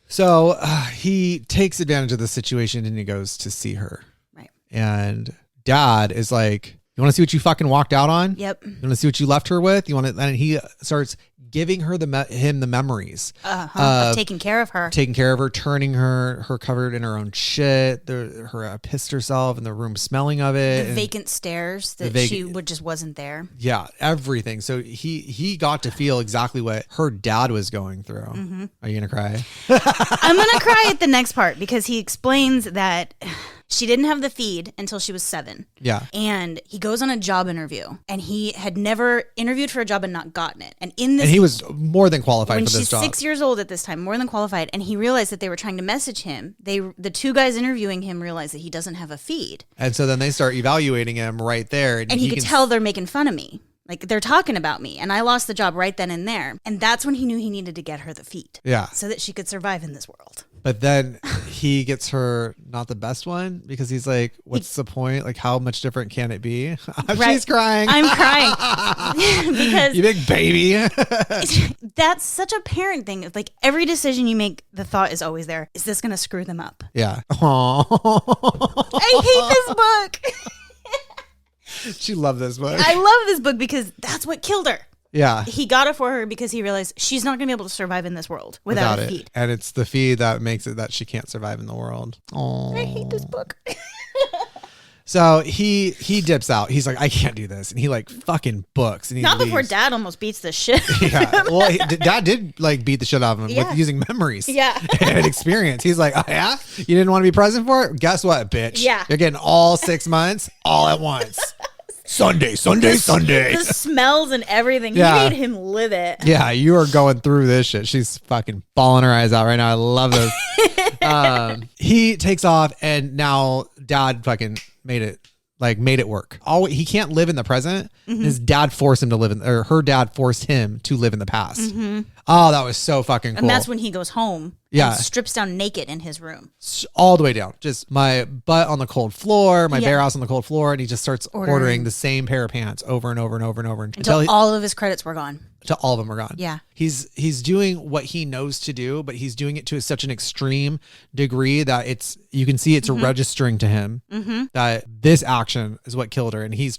So he takes advantage of the situation and he goes to see her. Right. And dad is like, You want to see what you fucking walked out on? Yep. You want to see what you left her with? You want to, and he starts giving her the memories of taking care of her, turning her covered in her own shit, her pissed herself in the room, smelling of it, the vacant stairs that she just wasn't there. Yeah, everything. So he got to feel exactly what her dad was going through. Mm-hmm. Are you gonna cry? I'm gonna cry at the next part because he explains that she didn't have the feed until she was 7. Yeah. And he goes on a job interview and he had never interviewed for a job and not gotten it. And he was more than qualified for this job. When she's 6 years old at this time, more than qualified. And he realized that they were trying to message him. The 2 guys interviewing him realized that he doesn't have a feed. And so then they start evaluating him right there. And he could tell they're making fun of me. Like, they're talking about me, and I lost the job right then and there. And that's when he knew he needed to get her the feed. Yeah. So that she could survive in this world. But then he gets her not the best one because he's like, what's the point? Like, how much different can it be? Right. She's crying. I'm crying. Because you big baby. That's such a parent thing. Like, every decision you make, the thought is always there. Is this going to screw them up? Yeah. Aww. I hate this book. She loved this book. I love this book because that's what killed her. Yeah. He got it for her because he realized she's not going to be able to survive in this world without a feed. And it's the feed that makes it that she can't survive in the world. Aww. I hate this book. So he dips out. He's like, I can't do this. And he like fucking books. And he Not leaves. Before Dad almost beats the shit. Yeah. Well, Dad did like beat the shit out of him with using memories. Yeah. And experience. He's like, oh yeah? You didn't want to be present for it? Guess what, bitch? Yeah. You're getting all 6 months all at once. Sunday. The smells and everything. Yeah. He made him live it. Yeah, you are going through this shit. She's fucking bawling her eyes out right now. I love this. He takes off and now Dad fucking made it work. He can't live in the present. Mm-hmm. His dad forced him to live or her dad forced him to live in the past. Mm-hmm. Oh, that was so fucking cool. And that's when he goes home. Yeah. And strips down naked in his room. All the way down. Just my butt on the cold floor, my bare ass on the cold floor. And he just starts ordering the same pair of pants over and over and over and over. Until all of his credits were gone. Until all of them are gone. Yeah. He's doing what he knows to do, but he's doing it to such an extreme degree that you can see it's registering to him that this action is what killed her. And it's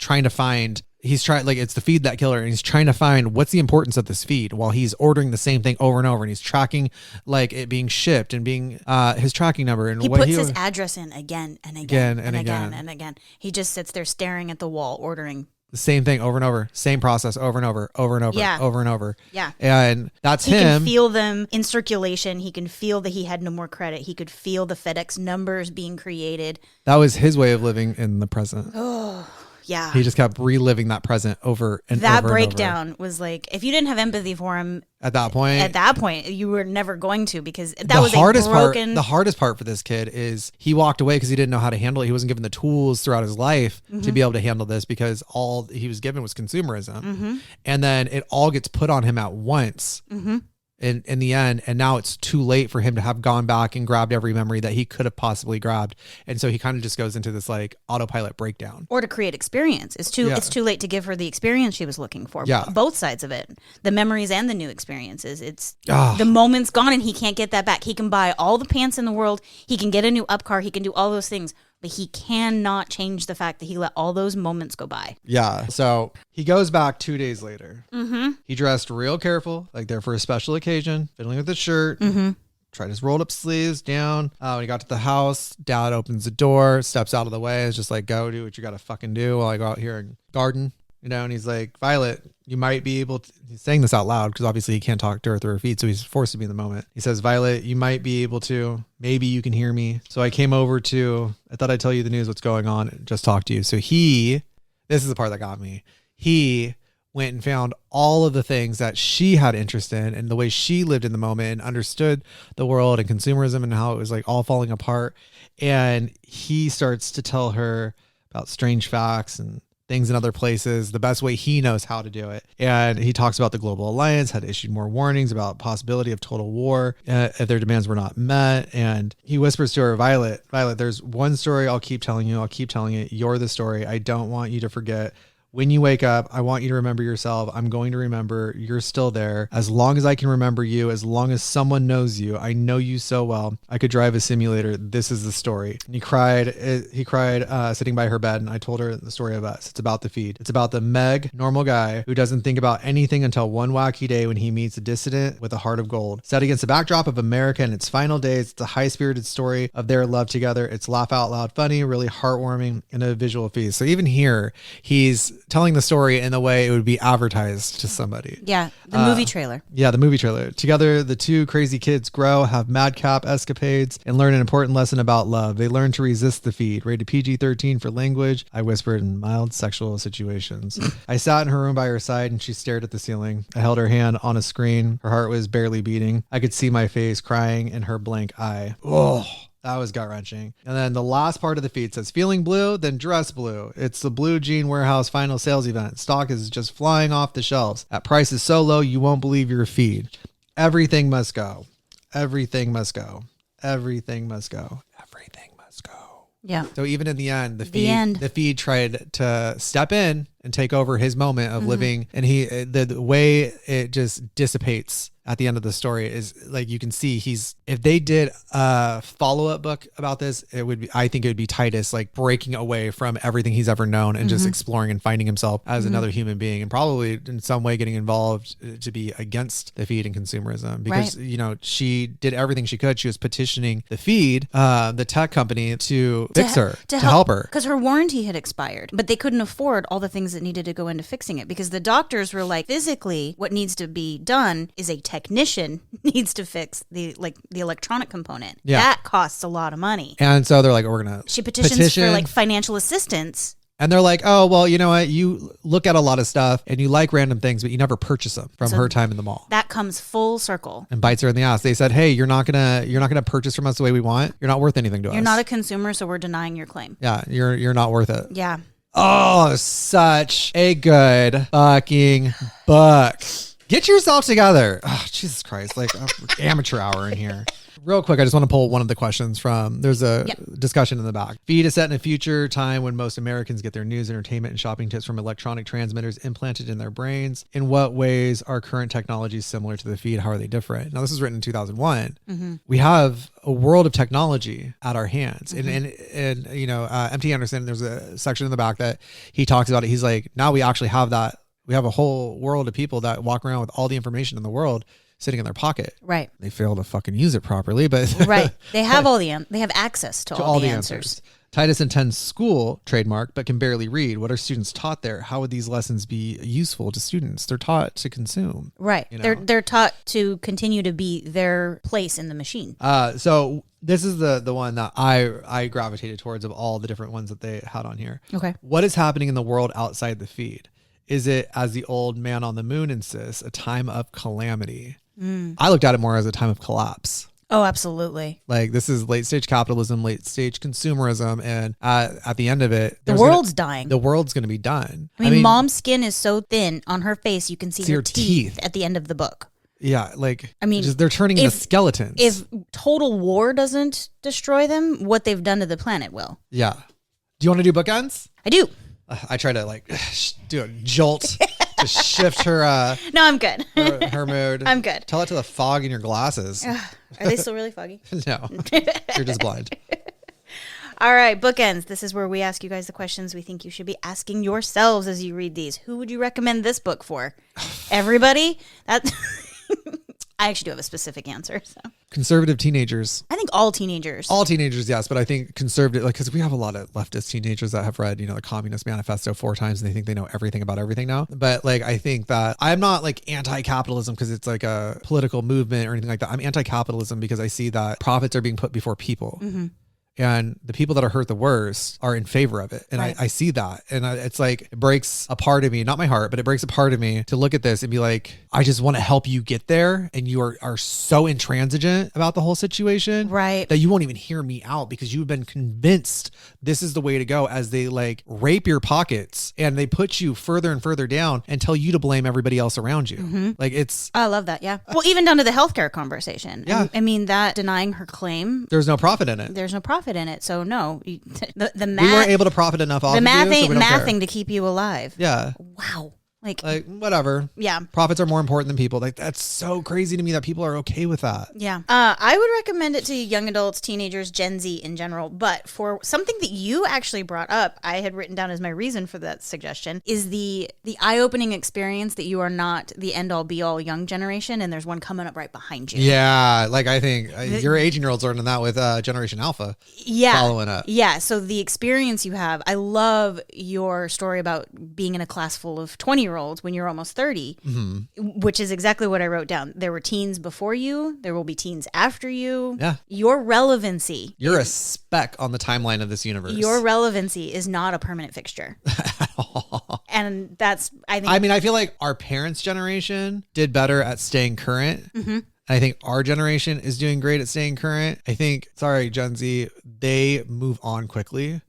the feed that killed her. And he's trying to find what's the importance of this feed while he's ordering the same thing over and over. And he's tracking like it being shipped and being his tracking number. And he puts his address in again and again and again and again. He just sits there staring at the wall, ordering the same thing over and over, same process over and over, over and over, over and over. Yeah. And that's him. He can feel them in circulation. He can feel that he had no more credit. He could feel the FedEx numbers being created. That was his way of living in the present. Oh, yeah. He just kept reliving that present over and that over. That breakdown was like, if you didn't have empathy for him at that point, you were never going to, because that was a broken. The hardest part for this kid is he walked away because he didn't know how to handle it. He wasn't given the tools throughout his life to be able to handle this because all he was given was consumerism. And then it all gets put on him at once. In the end, and now it's too late for him to have gone back and grabbed every memory that he could have possibly grabbed, and so he kind of just goes into this like autopilot breakdown. Or to create experience, it's too late to give her the experience she was looking for. Yeah, both sides of it, the memories and the new experiences. It's the moment's gone, and he can't get that back. He can buy all the pants in the world, he can get a new up car, he can do all those things. But he cannot change the fact that he let all those moments go by. Yeah. So he goes back 2 days later. He dressed real careful, like there for a special occasion, fiddling with his shirt, tried his rolled up sleeves down. When he got to the house, Dad opens the door, steps out of the way. It's just like, go do what you got to fucking do while I go out here and garden. And he's like, Violet, you might be able to, he's saying this out loud because obviously he can't talk to her through her feet. So he's forced to be in the moment. He says, Violet, you might be able to, maybe you can hear me. So I came over I thought I'd tell you the news, what's going on, and just talk to you. So this is the part that got me. He went and found all of the things that she had interest in and the way she lived in the moment and understood the world and consumerism and how it was like all falling apart. And he starts to tell her about strange facts and things in other places, the best way he knows how to do it. And he talks about the Global Alliance had issued more warnings about possibility of total war if their demands were not met. And he whispers to her, Violet, there's one story I'll keep telling you. I'll keep telling it. You're the story. I don't want you to forget When you wake up, I want you to remember yourself. I'm going to remember you're still there. As long as I can remember you, as long as someone knows you, I know you so well. I could drive a simulator. This is the story. And he cried sitting by her bed. And I told her the story of us. It's about the feed. It's about the Meg, normal guy who doesn't think about anything until one wacky day when he meets a dissident with a heart of gold. Set against the backdrop of America and its final days, it's a high-spirited story of their love together. It's laugh out loud funny, really heartwarming, and a visual feast. So even here, he's telling the story in the way it would be advertised to somebody. Yeah, the movie trailer. Yeah, the movie trailer. Together, the two crazy kids grow, have madcap escapades, and learn an important lesson about love. They learn to resist the feed. Rated PG-13 for language. I whispered in mild sexual situations. I sat in her room by her side and she stared at the ceiling. I held her hand on a screen. Her heart was barely beating. I could see my face crying in her blank eye. Oh. That was gut-wrenching. And then the last part of the feed says, feeling blue, then dress blue. It's the Blue Jean Warehouse final sales event. Stock is just flying off the shelves. At prices so low, you won't believe your feed. Everything must go. Everything must go. Everything must go. Everything must go. Yeah. So even in the end, the feed tried to step in and take over his moment of living. And the way it just dissipates at the end of the story is like, you can see if they did a follow-up book about this, I think it would be Titus like breaking away from everything he's ever known and just exploring and finding himself as another human being, and probably in some way getting involved to be against the feed and consumerism, because she did everything she could. She was petitioning the feed, the tech company, to fix her, to help her, because her warranty had expired, but they couldn't afford all the things that needed to go into fixing it, because the doctors were like, physically what needs to be done is a technician needs to fix the electronic component. Yeah. That costs a lot of money. And so they're like, she petitions for like financial assistance. And they're like, oh, well, you know what? You look at a lot of stuff and you like random things, but you never purchase them from her time in the mall. That comes full circle and bites her in the ass. They said, hey, you're not gonna purchase from us the way we want. You're not worth anything to us. You're not a consumer, so we're denying your claim. Yeah, you're not worth it. Yeah. Oh, such a good fucking book. Get yourself together. Oh, Jesus Christ. Like amateur hour in here. Real quick, I just want to pull one of the questions from, there's a discussion in the back. Feed is set in a future time when most Americans get their news, entertainment, and shopping tips from electronic transmitters implanted in their brains. In what ways are current technologies similar to the feed? How are they different? Now, this was written in 2001. Mm-hmm. We have a world of technology at our hands. Mm-hmm. And M.T. Anderson, there's a section in the back that he talks about it. He's like, now we actually have that. We have a whole world of people that walk around with all the information in the world sitting in their pocket. Right. They fail to fucking use it properly, but right. They have they have access to all the answers. Titus attends school, trademark, but can barely read. What are students taught there? How would these lessons be useful to students? They're taught to consume. Right. They're taught to continue to be their place in the machine. So this is the one that I gravitated towards of all the different ones that they had on here. Okay. What is happening in the world outside the feed? Is it, as the old man on the moon insists, a time of calamity? I looked at it more as a time of collapse. Oh, absolutely. Like, this is late stage capitalism, late stage consumerism, and at the end of it, the world's dying. The world's going to be done. I mean, mom's skin is so thin on her face, you can see her teeth at the end of the book. Yeah, like, I mean, they're turning into skeletons. If total war doesn't destroy them, what they've done to the planet will. Yeah. Do you want to do bookends? I do. I try to like do a jolt to shift her. No, I'm good. her mood. I'm good. Tell it to the fog in your glasses. Are they still really foggy? No, you're just blind. All right, bookends. This is where we ask you guys the questions we think you should be asking yourselves as you read these. Who would you recommend this book for? Everybody? I actually do have a specific answer. So. Conservative teenagers. I think all teenagers. All teenagers, yes. But I think conservative, like, because we have a lot of leftist teenagers that have read, the Communist Manifesto 4 times and they think they know everything about everything now. But like, I think that I'm not like anti-capitalism because it's like a political movement or anything like that. I'm anti-capitalism because I see that profits are being put before people. Mm-hmm. And the people that are hurt the worst are in favor of it. And right. I see that. And it's like, it breaks a part of me, not my heart, but it breaks a part of me to look at this and be like, I just want to help you get there. And you are so intransigent about the whole situation. Right. That you won't even hear me out because you've been convinced this is the way to go, as they like rape your pockets and they put you further and further down and tell you to blame everybody else around you. Mm-hmm. Like it's... I love that. Yeah. Well, even down to the healthcare conversation. Yeah. I mean, that denying her claim. There's no profit in it. There's no profit profit in it. So no, the math. We weren't able to profit enough off the of math you, so ain't we don't care. mathing to keep you alive. Yeah. Wow. Like whatever. Yeah. Profits are more important than people. Like, that's so crazy to me that people are okay with that. Yeah. I would recommend it to young adults, teenagers, Gen Z in general. But for something that you actually brought up, I had written down as my reason for that suggestion, is the eye-opening experience that you are not the end-all, be-all young generation, and there's one coming up right behind you. Yeah. Like, I think your 18-year-old's learning that with Generation Alpha. Yeah. Following up. Yeah. So the experience you have, I love your story about being in a class full of 20-year-olds when you're almost 30, which is exactly what I wrote down. There were teens before you. There will be teens after you. Yeah. Your relevancy. You're a speck on the timeline of this universe. Your relevancy is not a permanent fixture. And that's, I feel like our parents' generation did better at staying current. I think our generation is doing great at staying current. I think, sorry, Gen Z, they move on quickly.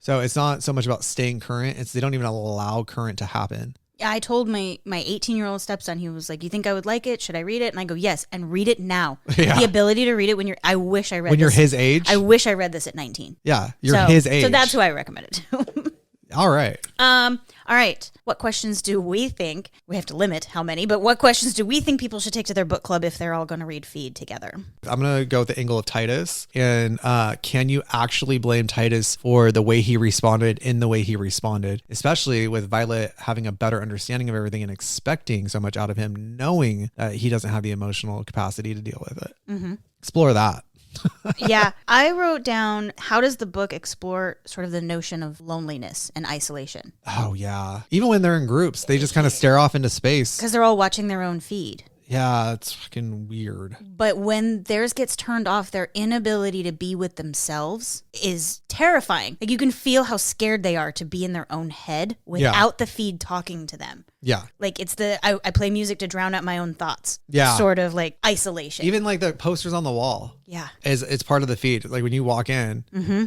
So it's not so much about staying current. It's they don't even allow current to happen. I told my 18-year-old stepson, he was like, you think I would like it? Should I read it? And I go, yes, and read it now. Yeah. The ability to read it I wish I read when this. you're his age? I wish I read this at 19. Yeah, you're his age. So that's who I recommend it to. All right. All right. What questions do we think, we have to limit how many, but what questions do we think people should take to their book club if they're all going to read Feed together? I'm going to go with the angle of Titus. And can you actually blame Titus for the way he responded in the way he responded, especially with Violet having a better understanding of everything and expecting so much out of him, knowing that he doesn't have the emotional capacity to deal with it? Explore that. Yeah, I wrote down, how does the book explore sort of the notion of loneliness and isolation? Oh, yeah. Even when they're in groups, they just kind of stare off into space. Because they're all watching their own feed. Yeah, it's fucking weird. But when theirs gets turned off, their inability to be with themselves is terrifying. Like, you can feel how scared they are to be in their own head without the feed talking to them. Yeah. Like, it's I play music to drown out my own thoughts. Yeah. Sort of like isolation. Even like the posters on the wall. Yeah. It's part of the feed. Like when you walk in,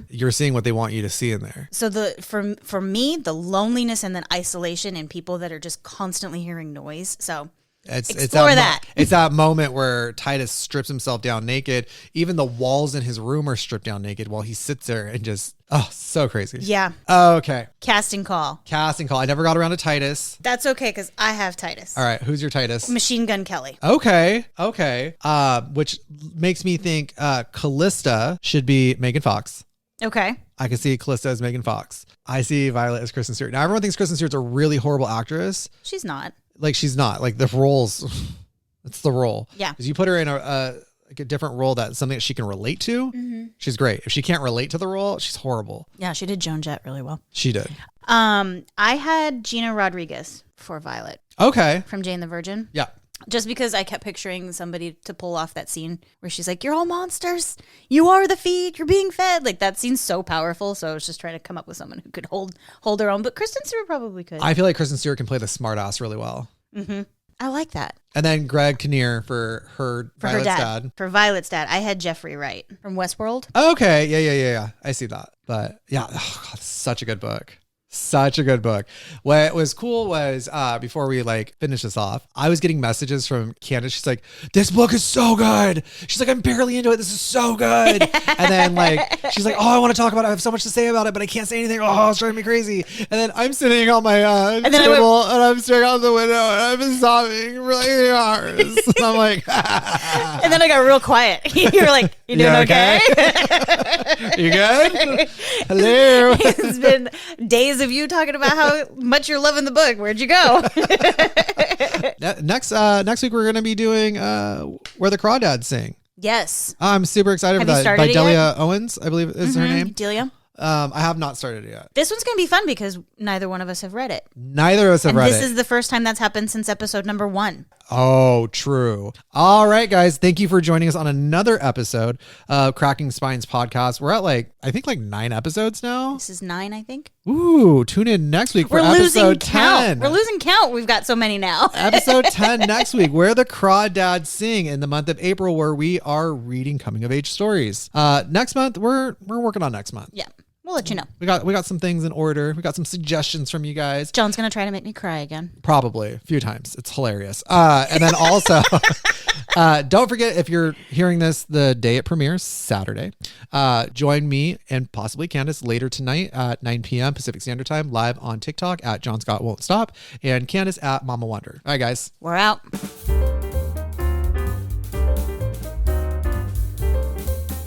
you're seeing what they want you to see in there. So for me, the loneliness and then isolation in people that are just constantly hearing noise. So explore that. It's that moment where Titus strips himself down naked. Even the walls in his room are stripped down naked while he sits there and just, so crazy. Yeah. Okay. Casting call. I never got around to Titus. That's okay, because I have Titus. All right. Who's your Titus? Machine Gun Kelly. Okay. Which makes me think Callista should be Megan Fox. Okay. I can see Callista as Megan Fox. I see Violet as Kristen Stewart. Now, everyone thinks Kristen Stewart's a really horrible actress. She's not. Like, she's not. Like, the roles, it's the role. Yeah. Because you put her in a different role that's something that she can relate to, she's great. If she can't relate to the role, she's horrible. Yeah, she did Joan Jett really well. She did. I had Gina Rodriguez for Violet. Okay. From Jane the Virgin. Yeah. Just because I kept picturing somebody to pull off that scene where she's like, you're all monsters. You are the feed. You're being fed. Like, that scene's so powerful. So I was just trying to come up with someone who could hold her own. But Kristen Stewart probably could. I feel like Kristen Stewart can play the smartass really well. I like that. And then Greg Kinnear for Violet's dad. For Violet's dad. I had Jeffrey Wright from Westworld. Okay. Yeah. I see that. But yeah, God, such a good book. Such a good book. What was cool was before we finish this off, I was getting messages from Candice. She's like, this book is so good. She's like, I'm barely into it. This is so good. And then she's like, oh, I want to talk about it. I have so much to say about it, but I can't say anything. Oh, it's driving me crazy. And then I'm sitting on my table and I'm staring out the window and I've been sobbing for 8 hours. And I'm like, and then I got real quiet. You were like, you doing okay? You good? Hello. It's been days of you talking about how much you're loving the book. Where'd you go? Next week we're going to be doing Where the Crawdads Sing. Yes. I'm super excited for that. By Delia Owens, I believe is her name. Delia. I have not started it yet. This one's going to be fun because neither one of us have read it. Neither of us have read it. This is the first time that's happened since episode number 1. Oh, true. All right, guys. Thank you for joining us on another episode of Cracking Spines podcast. We're at I think 9 episodes now. This is 9, I think. Ooh, tune in next week for episode 10. We're losing count. We've got so many now. Episode 10 next week, Where the Crawdads Sing, in the month of April, where we are reading coming of age stories. Next month, we're working on next month. Yeah. We'll let you know. We got some things in order. We got some suggestions from you guys. John's going to try to make me cry again. Probably a few times. It's hilarious. And then also Don't forget, if you're hearing this the day it premieres, Saturday, join me and possibly Candice later tonight at 9 p.m. Pacific Standard Time, live on TikTok at John Scott Won't Stop and Candice at Mama Wonder. All right, guys. We're out.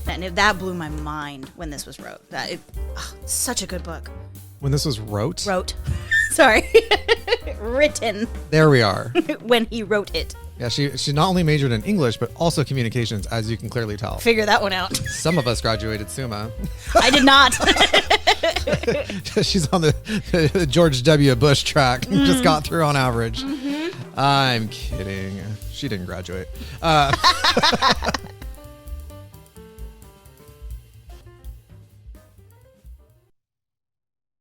And that blew my mind when this was wrote. Such a good book. When this was wrote? Sorry. Written. There we are. When he wrote it. Yeah, she not only majored in English, but also communications, as you can clearly tell. Figure that one out. Some of us graduated SUMA. I did not. She's on the George W. Bush track. Just got through on average. I'm kidding. She didn't graduate.